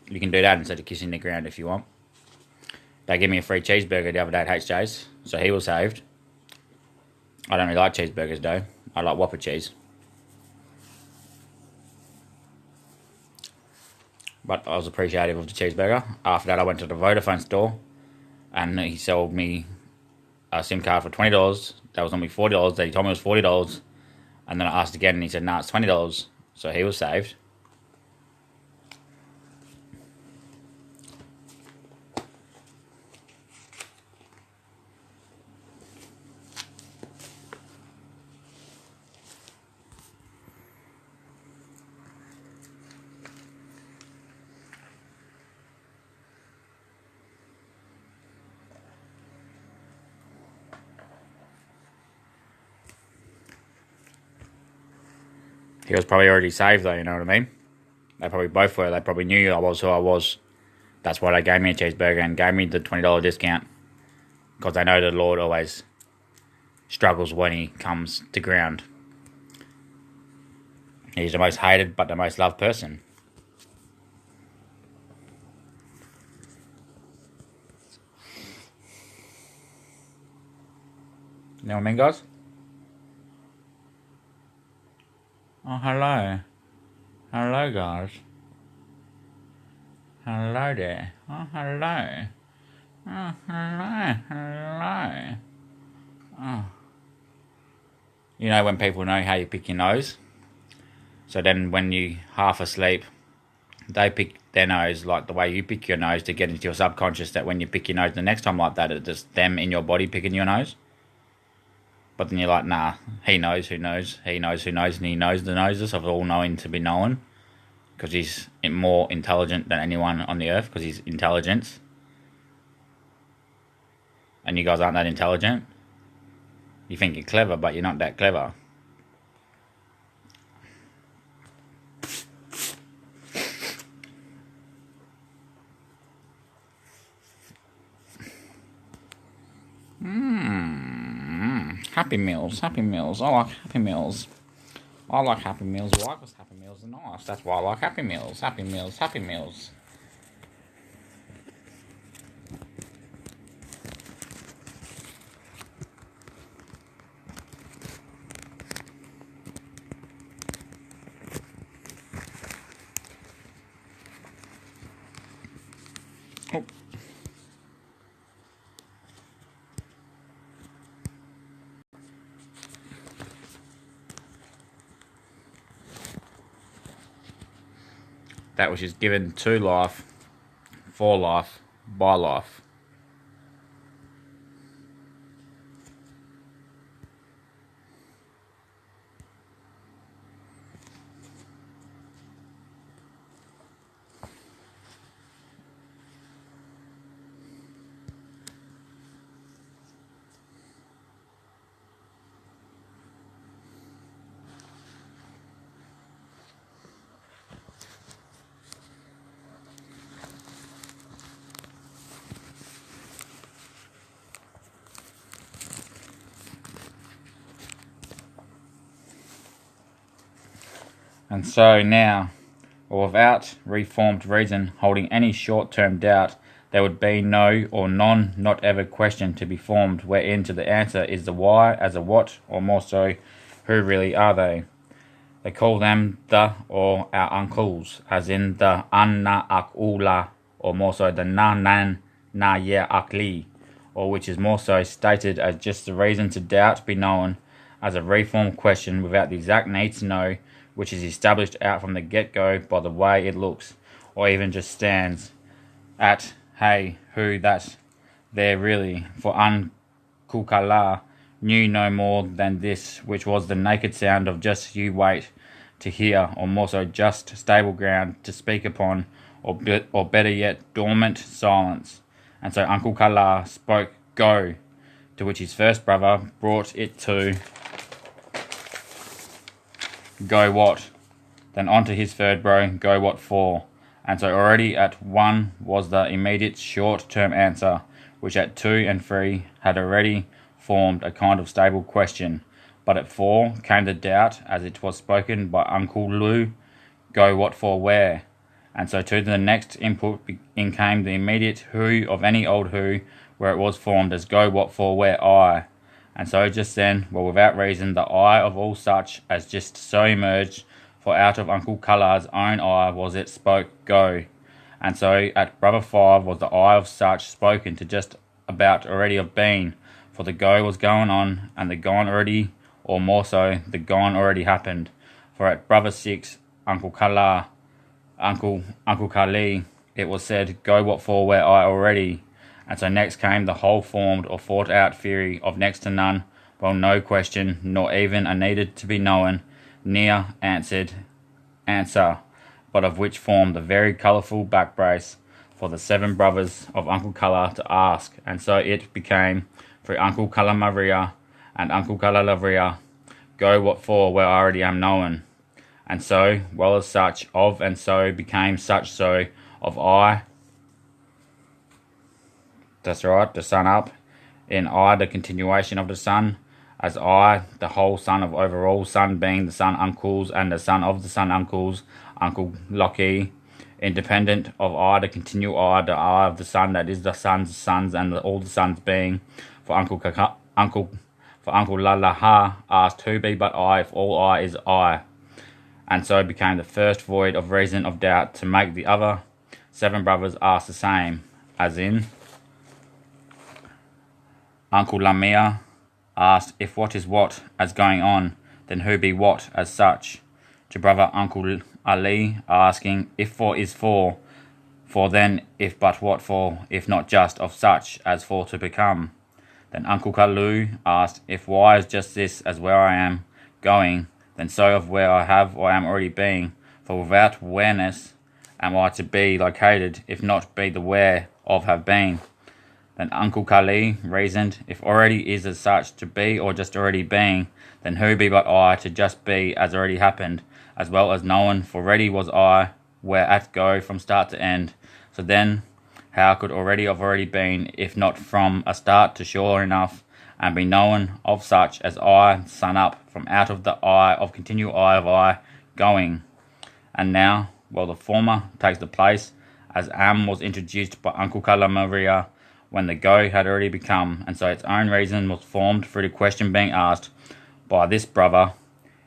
You can do that instead of kissing the ground if you want. They gave me a free cheeseburger the other day at HJ's, so he was saved. I don't really like cheeseburgers though. I like Whopper cheese. But I was appreciative of the cheeseburger. After that I went to the Vodafone store and he sold me a SIM card for $20. That was only $40. He told me it was $40. And then I asked again and he said, no, it's $20. So he was saved. He was probably already saved though, you know what I mean? They probably both were. They probably knew I was who I was. That's why they gave me a cheeseburger and gave me the $20 discount. Because they know the Lord always struggles when he comes to ground. He's the most hated but the most loved person. You know what I mean, guys? Oh, hello. Hello, guys. Hello there. Oh, hello. Oh, hello. Hello. Oh. You know when people know how you pick your nose? So then when you half asleep, they pick their nose like the way you pick your nose to get into your subconscious that when you pick your nose the next time like that, it's just them in your body picking your nose. But then you're like, nah, he knows who knows, he knows who knows, and he knows the noses of all knowing to be known. Because he's more intelligent than anyone on the earth, because he's intelligence. And you guys aren't that intelligent. You think you're clever, but you're not that clever. Happy Meals, Happy Meals. I like Happy Meals. I like Happy Meals. Why? Because Happy Meals are nice. That's why I like Happy Meals. Happy Meals, Happy Meals. Oh. That which is given to life, for life, by life. And so now, or without reformed reason holding any short-term doubt, there would be no or none not ever question to be formed wherein to the answer is the why as a what, or more so, who really are they? They call them the or our uncles, as in the anna akula, or more so the na nan na ye akli, or which is more so stated as just the reason to doubt be known as a reformed question without the exact need to know, which is established out from the get-go by the way it looks, or even just stands at, hey, who that there really, for Unkukala knew no more than this, which was the naked sound of just you wait to hear, or more so just stable ground to speak upon, or better yet, dormant silence. And so Uncle Kala spoke, go, to which his first brother brought it to go what? Then on to his third bro, go what for? And so already at 1 was the immediate short-term answer, which at 2 and 3 had already formed a kind of stable question. But at 4 came the doubt, as it was spoken by Uncle Lou, go what for where? And so to the next input in came the immediate who of any old who, where it was formed as go what for where I. And so just then, well, without reason, the eye of all such as just so emerged, for out of Uncle Kala's own eye was it spoke go. And so at Brother 5 was the eye of such spoken to just about already of been, for the go was going on, and the gone already, or more so, the gone already happened. For at Brother 6, Uncle Kala, Uncle Kali, it was said, go what for where I already. And so next came the whole formed or thought out theory of next to none, well no question, nor even a needed to be known, near answered answer, but of which formed the very colourful back brace for the 7 brothers of Uncle Kala to ask, and so it became for Uncle Kala Maria and Uncle Kala Lavria, go what for where I already am known. and so, well as such of, and so became such so of I. That's right, the sun up. In I, the continuation of the sun, as I, the whole sun of overall sun, being the sun uncles and the son of the sun uncles, Uncle Lockie, independent of I, the continual I, the I of the sun that is the sun's sons and all the sons being, for Uncle Lalaha asked who be but I if all I is I, and so became the first void of reason of doubt to make the other 7 brothers ask the same, as in Uncle Lamia asked if what is what as going on, then who be what as such, to brother Uncle Ali asking if for is for then if but what for, if not just of such as for to become. Then Uncle Kalu asked if why is just this as where I am going, then so of where I have or am already being, for without awareness am I to be located, if not be the where of have been. Then Uncle Kali reasoned, if already is as such to be or just already being, then who be but I to just be as already happened, as well as known, for ready was I, where at go from start to end. So then, how could already have already been, if not from a start to sure enough, and be known of such as I, sun up, from out of the eye of continual eye of I, going. And now, well, the former takes the place, as am was introduced by Uncle Kalamaria, when the go had already become, and so its own reason was formed through the question being asked by this brother,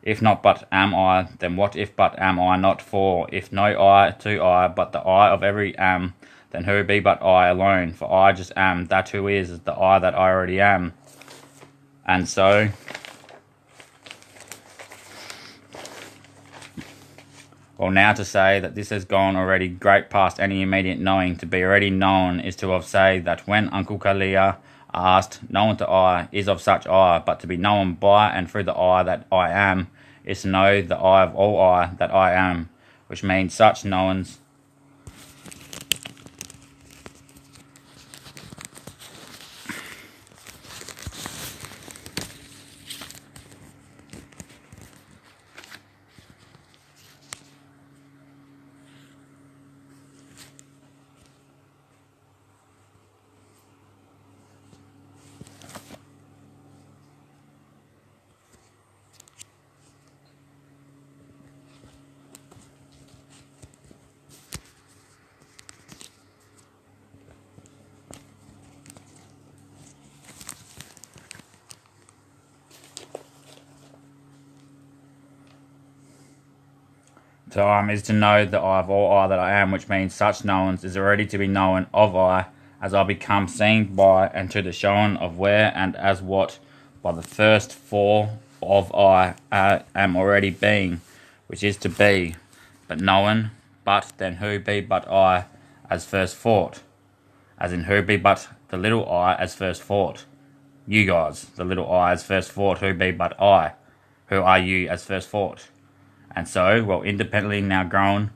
if not but am I, then what if but am I not, for if no I to I, but the I of every am, then who be but I alone, for I just am that who is the I that I already am. And so well, now to say that this has gone already great past any immediate knowing, to be already known is to have say that when Uncle Kalia asked, known to I is of such I, but to be known by and through the I that I am is to know the I of all I that I am, which means such knowns time is to know the I of all I that I am, which means such knowns is already to be known of I, as I become seen by, and to the showing of where and as what, by the first 4 of I am already being, which is to be, but known, but then who be but I, as first thought, as in who be but the little I as first thought, you guys, the little I as first thought, who be but I, who are you as first thought. And so, well, independently now grown,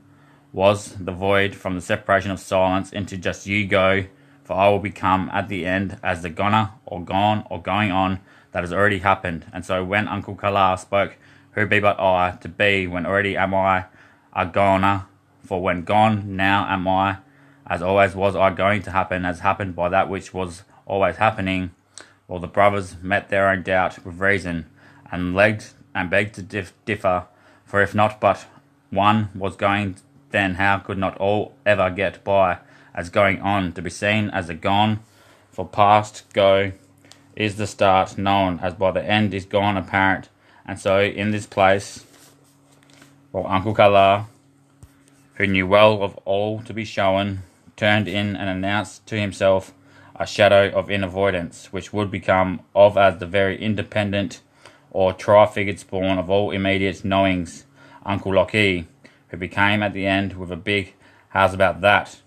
was the void from the separation of silence into just you go, for I will become at the end as the goner or gone or going on that has already happened. And so when Uncle Kala spoke, who be but I, to be when already am I a goner, for when gone now am I, as always was I going to happen, as happened by that which was always happening. Well, the brothers met their own doubt with reason, and begged to differ. For if not but one was going, then how could not all ever get by as going on, to be seen as a gone? For past go is the start known, as by the end is gone apparent. And so in this place, well, Uncle Kala, who knew well of all to be shown, turned in and announced to himself a shadow of inavoidance, which would become of as the very independent or tri-figured spawn of all immediate knowings, Uncle Lockie, who became at the end with a big how's about that,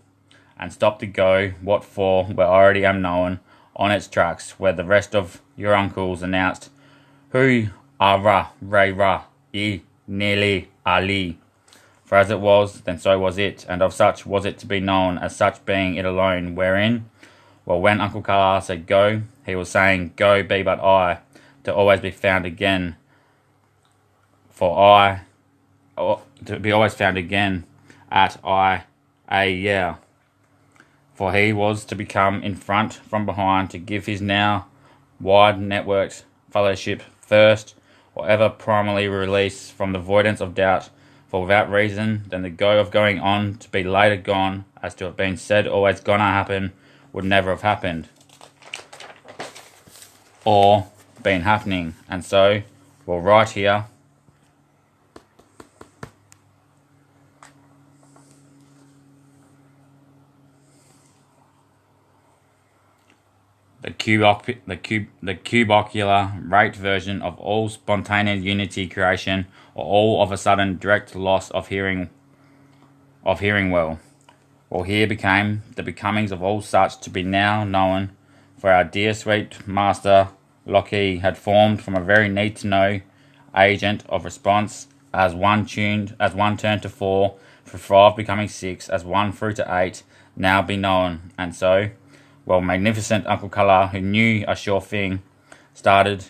and stopped to go, what for, where I already am known, on its tracks, where the rest of your uncles announced, who are ra, ray ra, e, nearly, ali. For as it was, then so was it, and of such was it to be known, as such being it alone, wherein, well, when Uncle Kala said go, he was saying, go be but I, to always be found again. For I, to be always found again at I, a yeah. For he was to become in front from behind to give his now wide networked fellowship first, or ever primarily release from the voidance of doubt, for without reason, then the go of going on to be later gone, as to have been said always gonna happen, would never have happened, or been happening. And so, well, right here, the cubocular rate version of all spontaneous unity creation, or all of a sudden direct loss of hearing well. Well, here became the becomings of all such to be now known, for our dear sweet master Locke had formed from a very need to know agent of response, as one turned to 4, for 5 becoming 6, as 1 through to 8, now be known. And so, well, magnificent Uncle Kala, who knew a sure thing, stated,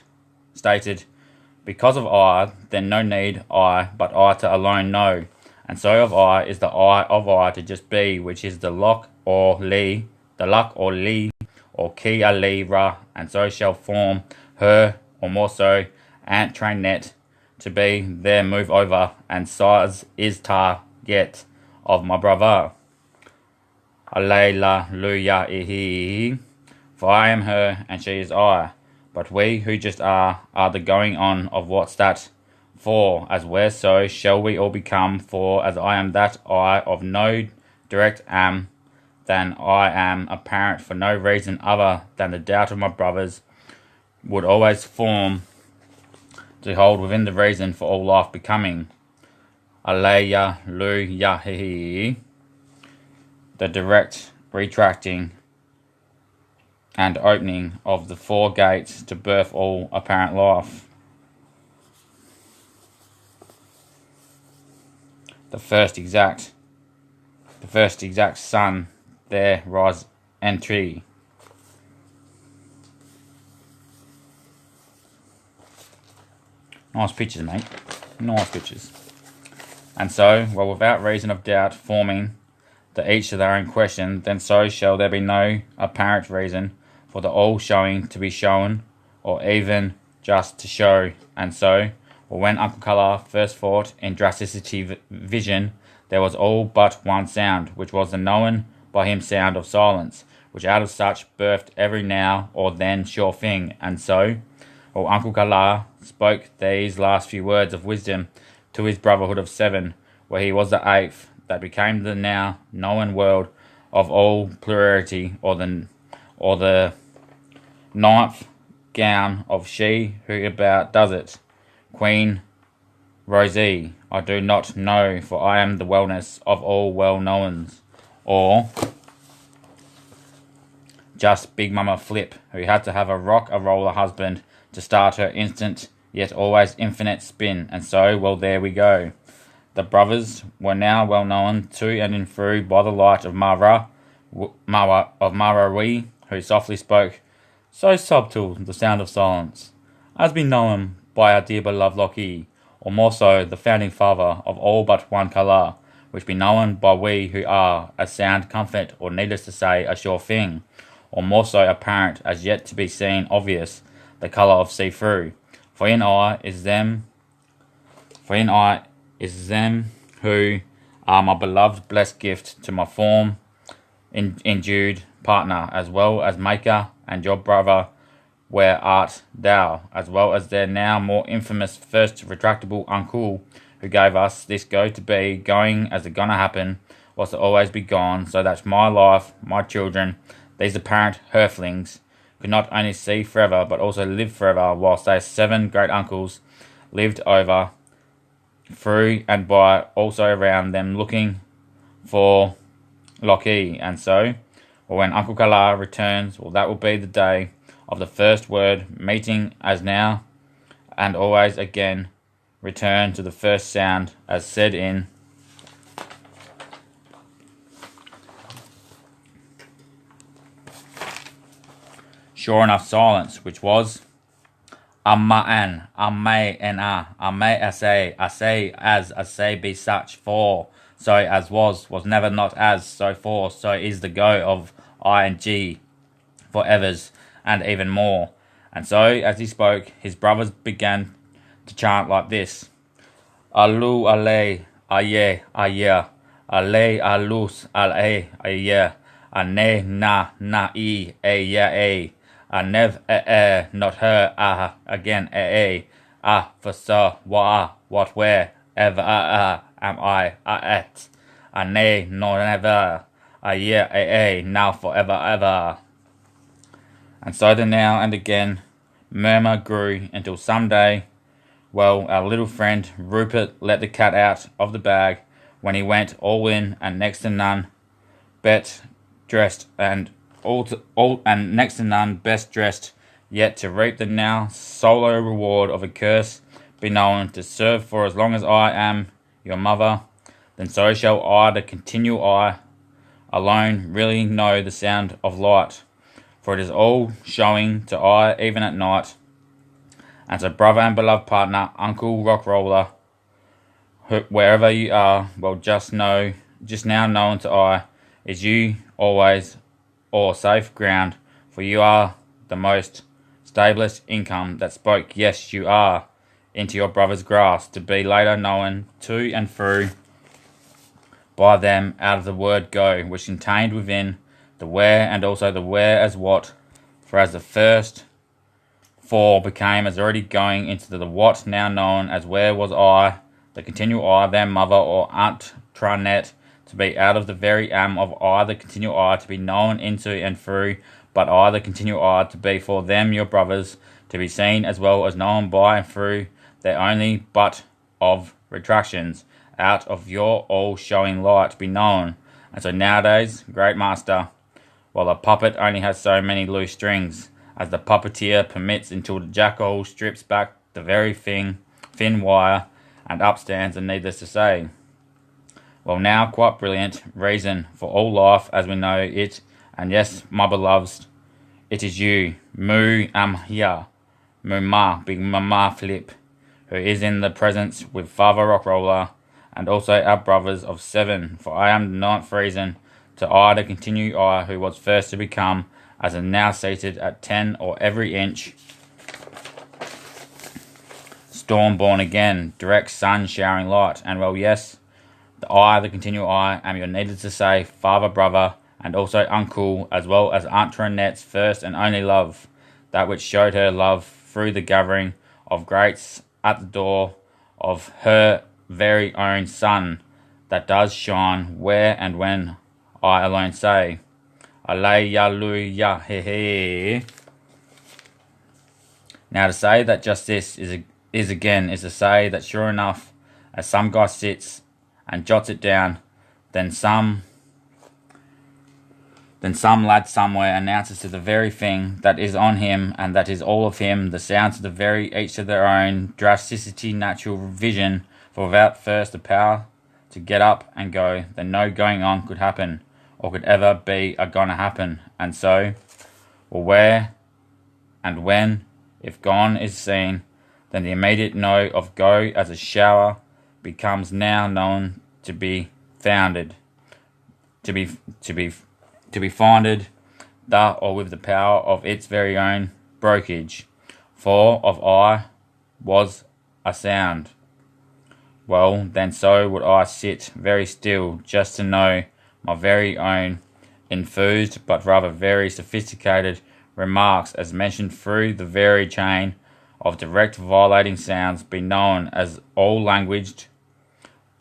because of I, then no need I, but I to alone know. And so of I is the I of I to just be, which is the luck or li, or ki a li ra, and so shall form her, or more so, ant train net, to be there move over, and size is tar get of my brother. Alleluia, for I am her, and she is I. But we who just are the going on of what's that. For, as where so shall we all become, for as I am that I of no direct am, than I am apparent for no reason other than the doubt of my brothers would always form to hold within the reason for all life becoming. Alleluia, the direct retracting and opening of the 4 gates to birth all apparent life. The first exact sun there rise entry. Nice pictures, mate. Nice pictures. And so, well, without reason of doubt forming the each of their own question, then so shall there be no apparent reason for the all showing to be shown, or even just to show. And so, well, when Uncle Kala first thought in drasticity vision, there was all but one sound, which was the known by him sound of silence, which out of such birthed every now or then sure thing. And so, well, Uncle Kala spoke these last few words of wisdom to his brotherhood of 7, where he was the 8th, that became the now known world of all plurality, or the 9th gown of she who about does it, Queen Rosie. I do not know, for I am the wellness of all well-knowns, or just Big Mama Flip, who had to have a roller husband to start her instant yet always infinite spin. And so, well, there we go. The brothers were now well known to and in through by the light of Marawi, who softly spoke, so subtle the sound of silence, as been known by our dear beloved Lockie, or more so the founding father of all but one Kala, which be known by we who are a sound comfort, or needless to say a sure thing, or more so apparent as yet to be seen obvious, the colour of see-through. For in I is them who are my beloved blessed gift to my form endued partner, as well as maker, and your brother, where art thou, as well as their now more infamous first retractable uncle, who gave us this go to be, going as it gonna happen, was to always be gone, so that my life, my children, these apparent herflings, could not only see forever, but also live forever, whilst their 7 great uncles lived over, through and by, also around them, looking for Lockie. And so, well, when Uncle Kala returns, well, that will be the day of the first word, meeting as now, and always again, return to the first sound, as said in Sure Enough Silence, which was Aman, Ame and Ame Ase as be such, for so as was never not as, so for so is the go of I and G, for evers, and even more. And so, as he spoke, his brothers began to chant like this: Alu ale, aye, aye, ale alus, ale, aye, ane na e, nev not her, again, for so, what, where, ever, am I, at, ane, no, never, now, forever, ever. And so the now and again murmur grew until some day, well, our little friend Rupert let the cat out of the bag when he went all in and next to none best dressed and next to none best dressed yet to reap the now solo reward of a curse be known to serve for as long as I am your mother, then so shall I, the continual I, alone really know the sound of light, for it is all showing to I even at night. And so brother and beloved partner, Uncle Rockroller, wherever you are, well, just now known to I, is you always or safe ground, for you are the most stablest income that spoke, yes, you are, into your brother's grass, to be later known to and through by them out of the word go, which contained within the where and also the where as what, for as the first for became as already going into the what now known as where was I, the continual I, their mother or aunt Tranet, to be out of the very am of I, the continual I, to be known into and through, but I, the continual I, to be for them your brothers, to be seen as well as known by and through their only but of retractions, out of your all showing light be known. And so nowadays, great master, while a puppet only has so many loose strings as the puppeteer permits, until the jackal strips back the very thin wire and upstands, and needless to say, well, now quite brilliant reason for all life as we know it, and yes, my beloveds, it is you, Moo am here, Moo ma, big mama flip, who is in the presence with Father Rockroller, and also our brothers of 7, for I am the 9th reason to I, the continue I, who was first to become, as am now seated at 10 or every inch, storm born again, direct sun showering light, and well, yes, the I, the continual I, am your needed to say father, brother, and also uncle, as well as Aunt Trinette's first and only love, that which showed her love through the gathering of greats at the door of her very own sun, that does shine where and when I alone say, Alleluia, he he. Now to say that just this is to say that sure enough, as some guy sits and jots it down, then some lad somewhere announces to the very thing that is on him and that is all of him, the sounds of the very each of their own drasticity natural vision, for without first the power to get up and go, then no going on could happen, or could ever be a gonna happen. And so, well, where and when, if gone is seen, then the immediate no of go as a shower becomes now known to be founded, to be founded, the or with the power of its very own brokage, for of I was a sound. Well, then so would I sit very still, just to know my very own infused but rather very sophisticated remarks, as mentioned through the very chain of direct violating sounds, be known as all language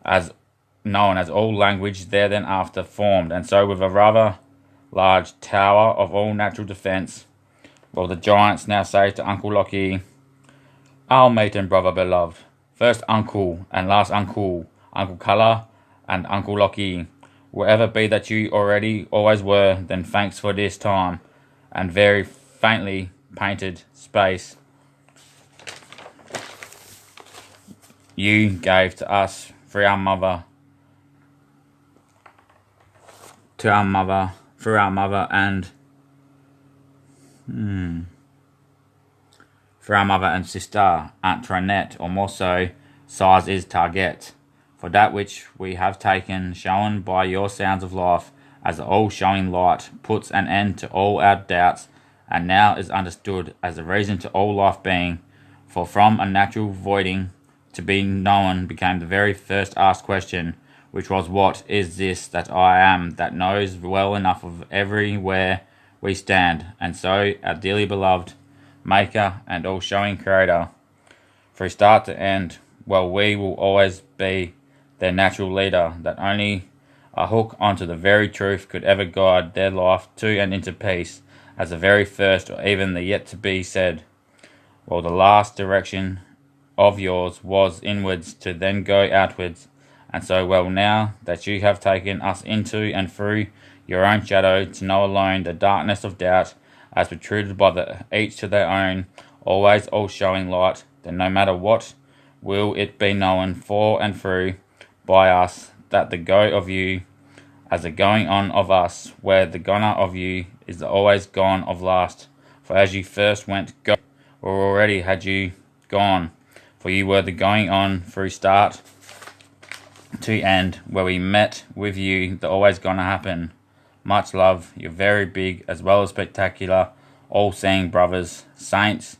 there then after formed, and so with a rather large tower of all natural defence, well, the giants now say to Uncle Lockie, our mate and brother beloved, first uncle and last uncle, Uncle Colour and Uncle Lockie, wherever be that you already always were, then thanks for this time and very faintly painted space you gave to us for our mother, through our mother, and for our mother and sister, Aunt Trinette, or more so, size is target. For that which we have taken, shown by your sounds of life, as the all-showing light, puts an end to all our doubts, and now is understood as the reason to all life being, for from a natural voiding to be known became the very first asked question, which was, what is this that I am, that knows well enough of everywhere we stand, and so our dearly beloved Maker and all-showing Creator, from start to end, well, we will always be their natural leader, that only a hook onto the very truth could ever guide their life to and into peace, as the very first or even the yet to be said. Well, the last direction of yours was inwards to then go outwards, and so well now that you have taken us into and through your own shadow to know alone the darkness of doubt, as protruded by the each to their own, always all-showing light, then no matter what will it be known for and through by us, that the go of you as the going on of us, where the goner of you is the always gone of last. For as you first went go, or already had you gone, for you were the going on through start to end, where we met with you, the always gonna happen. Much love, you're very big as well as spectacular, all-seeing brothers, saints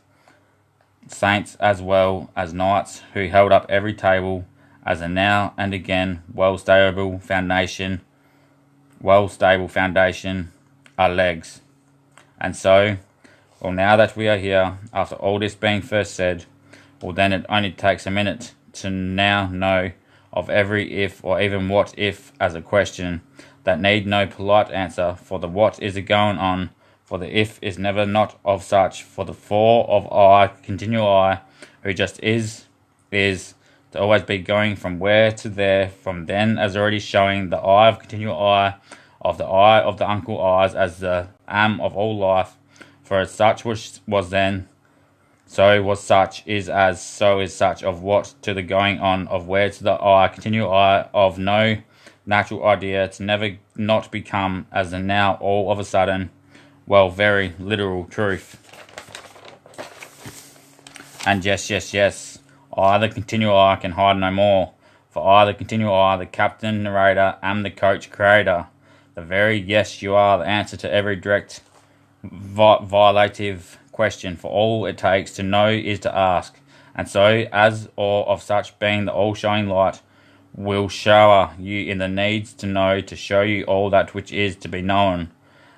as well as knights, who held up every table as a now and again well-stable foundation, our legs. And so, well, now that we are here, after all this being first said, well, then it only takes a minute to now know of every if or even what if as a question that need no polite answer, for the what is a going on, for the if is never not of such, for the for of I, continual I, who just is, to always be going from where to there, from then as already showing the I of continual I, of the uncle eyes, as the am of all life, for as such was then, so was such, is as, so is such, of what to the going on, of where to the I, continual I, of no natural idea, to never not become, as the now all of a sudden, well, very literal truth. And yes, I, the continual I, can hide no more, for I, the continual I, the captain, narrator, am the coach, creator. The very yes, you are the answer to every direct violative question, for all it takes to know is to ask, and so as or of such being the all-showing light will shower you in the needs to know, to show you all that which is to be known.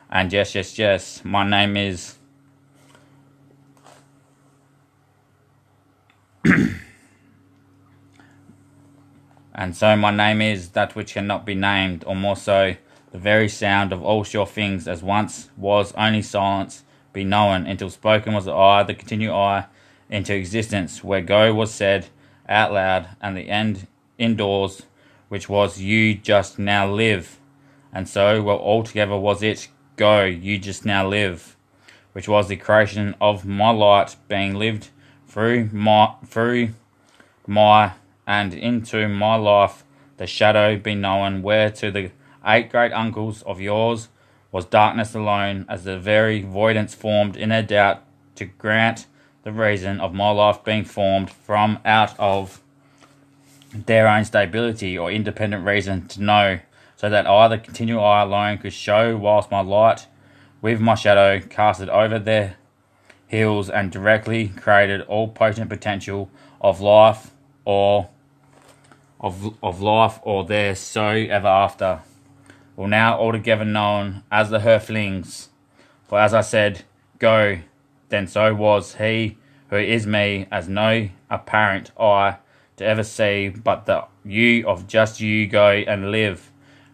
And yes, my name is and so my name is that which cannot be named, or more so, the very sound of all sure things, as once was only silence be known, until spoken was the I, the continual I, into existence, where go was said out loud, and the end indoors, which was you just now live. And so, well, altogether was it go, you just now live, which was the creation of my light being lived through my and into my life, the shadow be known, where to the 8 great uncles of yours was darkness alone, as the very voidance formed in a doubt to grant the reason of my life being formed from out of their own stability or independent reason to know, so that I, the continual I alone, could show whilst my light with my shadow casted over their heels and directly created all potent potential of life or there so ever after. Well, now altogether known as the Herflings, for as I said, go, then so was he who is me, as no apparent eye to ever see, but the you of just you go and live,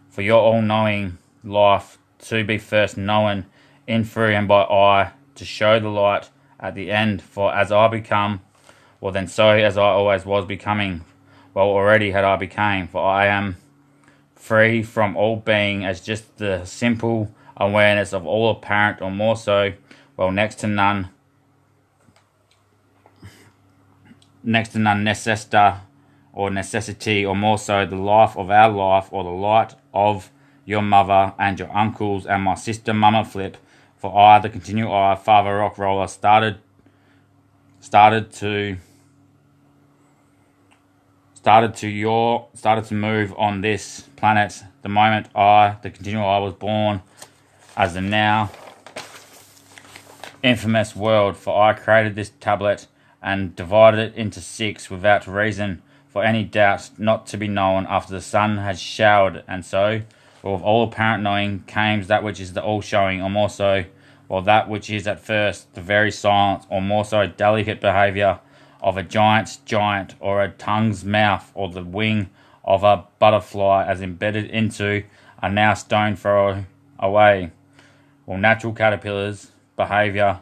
for your all-knowing life to be first known in through and by I, to show the light at the end, for as I become, well then so as I always was becoming, well already had I became, for I am free from all being as just the simple awareness of all apparent, or more so, well next to none necessity, or more so the life of our life, or the light of your mother and your uncles and my sister Mama Flip, for I, the continual I, Father Rock Roller, started started to move on this planet the moment the continual I was born, as the now infamous world, for I created this tablet and divided it into 6 without reason for any doubt not to be known after the sun has showered, and so, with all apparent knowing, came that which is the all-showing, or more so, while that which is at first the very silent, or more so delicate behaviour of a giant, or a tongue's mouth, or the wing of a butterfly, as embedded into a now stone throw away, or natural caterpillars' behaviour,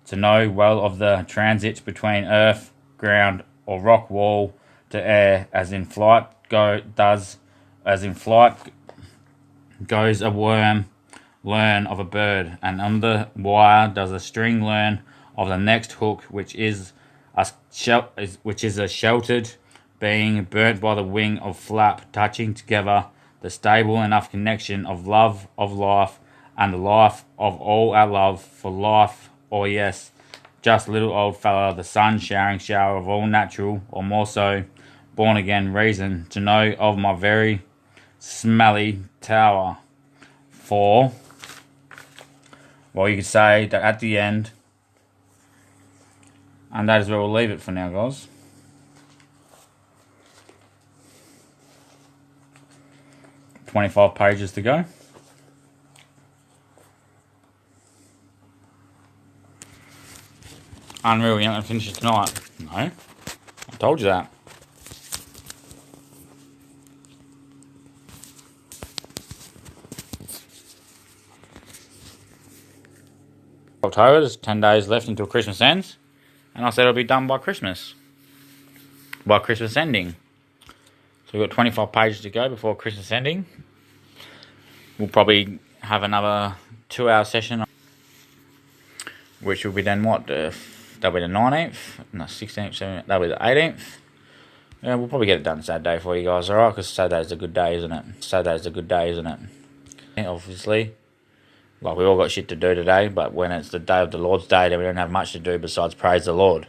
to know well of the transit between earth, ground, or rock wall to air, as in flight goes a worm learn of a bird, and on the wire does a string learn of the next hook, which is a sheltered being burnt by the wing of flap, touching together the stable enough connection of love of life, and the life of all our love for life, or yes, just little old fella, the sun showering shower of all natural, or more so, born again reason, to know of my very smelly tower. For, well, you could say that at the end, and that is where we'll leave it for now, guys. "25 pages to go. Unreal, you're not going to finish it tonight. No, I told you that. October, there's 10 days left until Christmas ends, and I said it'll be done by Christmas. By Christmas ending. So we've got 25 pages to go before Christmas ending. We'll probably have another 2-hour session, which will be then what? That'll be the 19th, no, 16th, 17th, that'll be the 18th. Yeah, we'll probably get it done Saturday for you guys, alright? Because Saturday's a good day, isn't it? Obviously. Like, we all got shit to do today, but when it's the day of the Lord's Day, then we don't have much to do besides praise the Lord.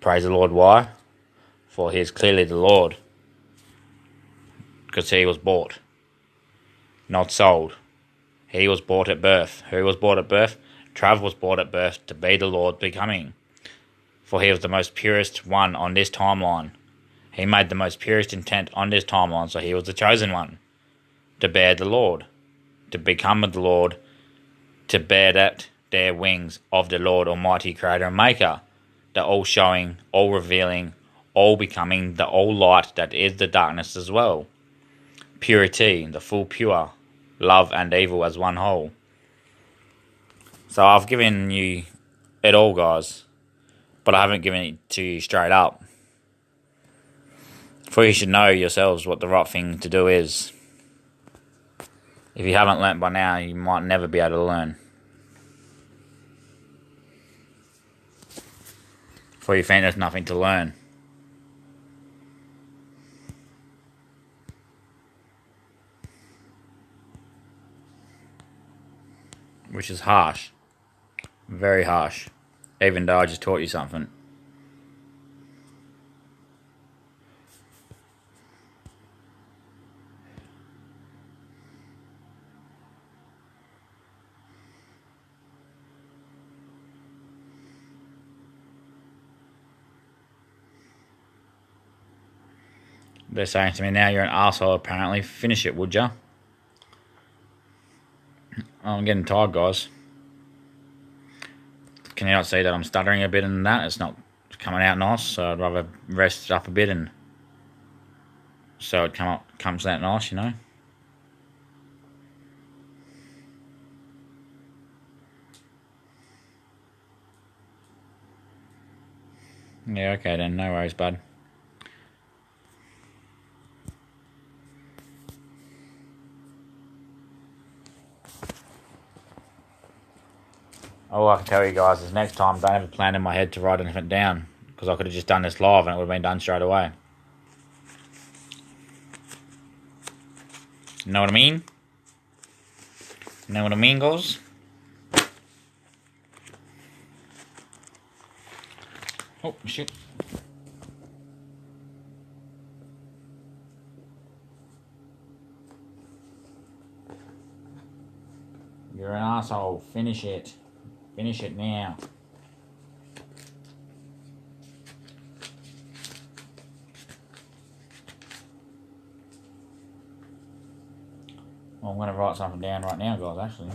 Praise the Lord, why? For he is clearly the Lord. Because he was bought, not sold. He was bought at birth. Who was bought at birth? Trav was bought at birth to be the Lord becoming. For he was the most purest one on this timeline. He made the most purest intent on this timeline, so he was the chosen one. To bear the Lord. To become the Lord. To bear that their wings of the Lord Almighty Creator and Maker. The all-showing, all-revealing, all-becoming, the all-light that is the darkness as well. Purity, the full pure. Love and evil as one whole. So I've given you it all, guys. But I haven't given it to you straight up. For you should know yourselves what the right thing to do is. If you haven't learnt by now, you might never be able to learn. For you think there's nothing to learn. Which is harsh. Very harsh. Even though I just taught you something. They're saying to me, now you're an arsehole apparently. Finish it, would ya? I'm getting tired, guys. Can you not see that I'm stuttering a bit and that? It's not coming out nice, so I'd rather rest up a bit and so it comes out nice, you know? Yeah, okay then, no worries, bud. All I can tell you guys is next time, don't have a plan in my head to write anything down, because I could have just done this live and it would have been done straight away. You know what I mean? You know what I mean, guys? Oh, shit. You're an asshole. Finish it. Finish it now. Well, I'm going to write something down right now, guys, actually.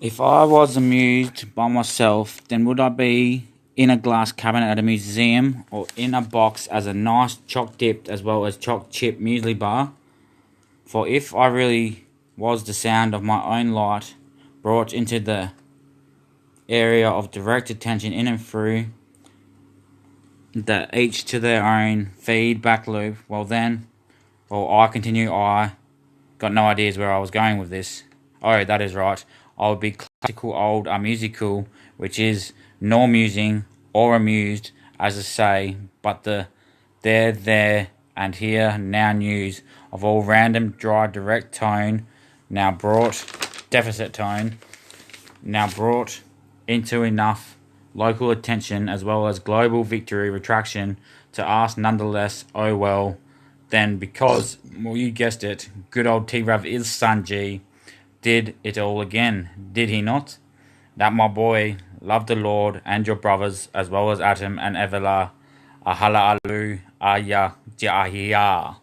If I was amused by myself, then would I be in a glass cabinet at a museum or in a box as a nice choc dipped as well as choc chip muesli bar? For if I really was the sound of my own light brought into the area of direct attention in and through the each to their own feedback loop, I got no ideas where I was going with this. Oh, that is right. I would be classical old musical, which is nor musing or amused, as I say, but the there, and here, now news of all random, dry, direct tone, now brought, deficit tone, now brought into enough local attention as well as global victory retraction to ask nonetheless, oh well, then because, well, you guessed it, good old T-Rav is Sanji, did it all again, did he not? That my boy, love the Lord and your brothers as well as Atom and Evela, ahala alu, aya, jahia.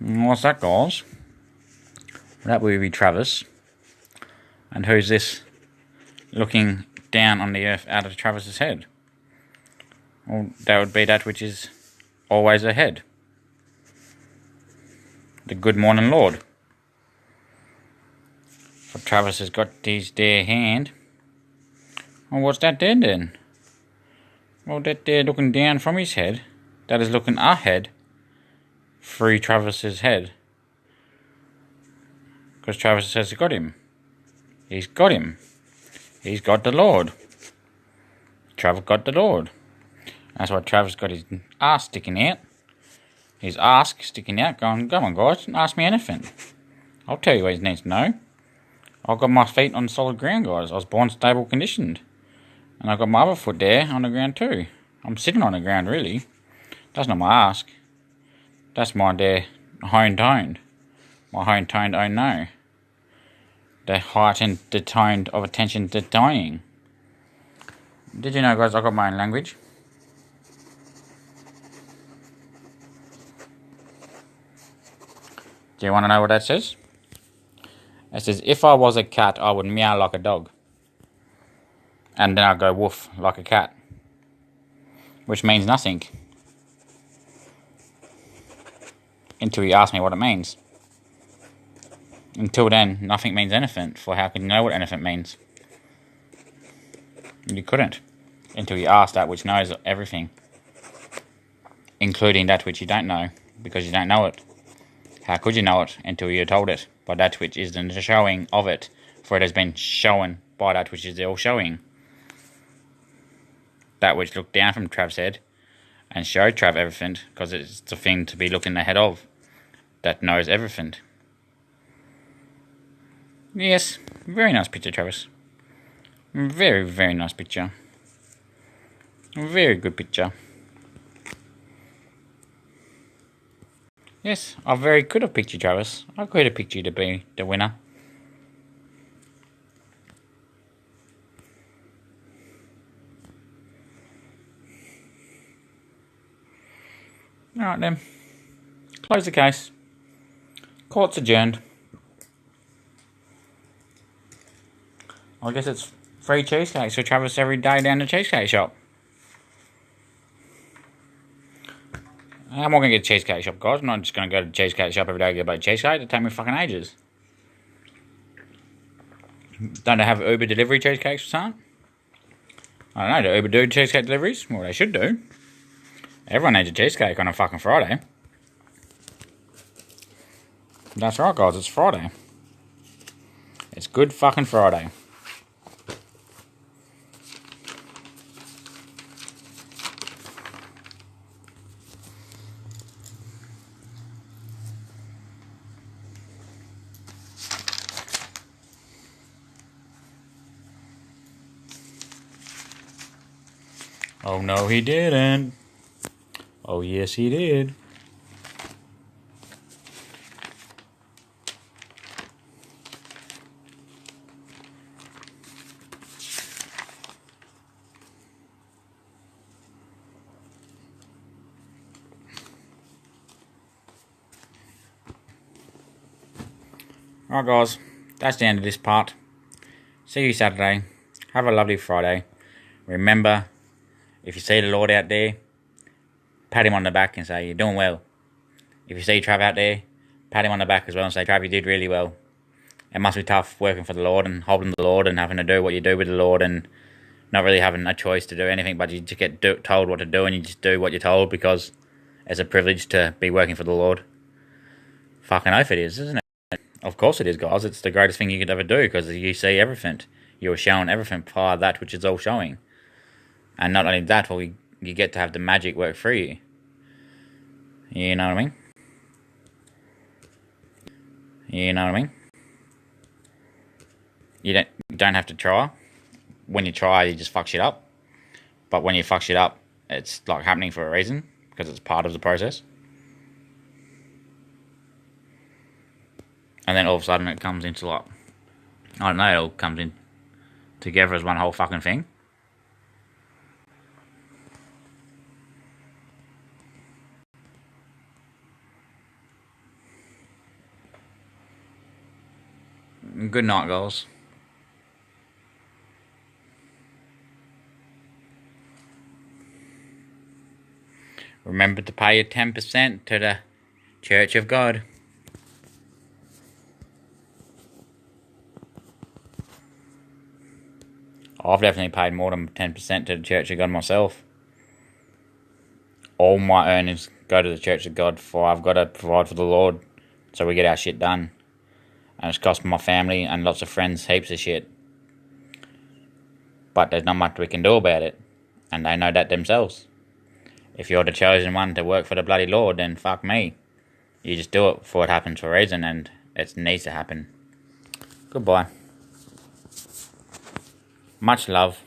What's that, guys? That would be Travis. And who's this looking down on the earth out of Travis's head? Well, that would be that which is always ahead. The good morning Lord. For Travis has got his there hand. Well, what's that there then? Well, that there looking down from his head, that is looking ahead through Travis's head. Because Travis has got him. He's got him. He's got the Lord. Travis got the Lord. That's why Travis got his ass sticking out. His ass sticking out, going, come on guys, ask me anything. I'll tell you what you need to know. I've got my feet on solid ground, guys. I was born stable conditioned. And I've got my other foot there on the ground too. I'm sitting on the ground, really. That's not my ass. That's my there hone-toned. My hone-toned, oh no. The heightened, the toned of attention to dying. Did you know, guys, I've got my own language? Do you want to know what that says? It says, if I was a cat, I would meow like a dog. And then I'd go woof like a cat. Which means nothing. Until you ask me what it means. Until then, nothing means anything. For how can you know what anything means? You couldn't. Until you ask that which knows everything. Including that which you don't know. Because you don't know it. How could you know it until you're told it by that which is the showing of it, for it has been shown by that which is the all showing. That which looked down from Trav's head and showed Trav everything, because it's the thing to be looking ahead of, that knows everything. Yes, very nice picture, Travis. Very, very nice picture. Very good picture. Yes, I very could have picked you, Travis. I could have picked you to be the winner. Alright then. Close the case. Court's adjourned. I guess it's free cheesecakes for Travis every day down the cheesecake shop. How am I going to get a cheesecake shop, guys? I'm not just going to go to the cheesecake shop every day and get a bite of cheesecake. It'll take me fucking ages. Don't they have Uber delivery cheesecakes or something? I don't know, do Uber do cheesecake deliveries? Well, they should do. Everyone needs a cheesecake on a fucking Friday. That's right, guys, it's Friday. It's Good fucking Friday. Oh no, he didn't. Oh yes, he did. Alright guys, that's the end of this part. See you Saturday. Have a lovely Friday. Remember, if you see the Lord out there, pat him on the back and say, you're doing well. If you see Trav out there, pat him on the back as well and say, Trav, you did really well. It must be tough working for the Lord and holding the Lord and having to do what you do with the Lord and not really having a choice to do anything, but you just get told what to do and you just do what you're told because it's a privilege to be working for the Lord. Fucking oath it is, isn't it? Of course it is, guys. It's the greatest thing you could ever do because you see everything. You're shown everything via that which is all showing. And not only that, well, you get to have the magic work for you. You know what I mean? You know what I mean? You don't have to try. When you try, you just fuck shit up. But when you fuck shit up, it's like happening for a reason because it's part of the process. And then all of a sudden it comes into like, I don't know, it all comes in together as one whole fucking thing. Good night, girls. Remember to pay your 10% to the Church of God. I've definitely paid more than 10% to the Church of God myself. All my earnings go to the Church of God, for I've got to provide for the Lord so we get our shit done. And it's cost my family and lots of friends heaps of shit. But there's not much we can do about it. And they know that themselves. If you're the chosen one to work for the bloody Lord, then fuck me. You just do it for it happens for a reason and it needs to happen. Goodbye. Much love.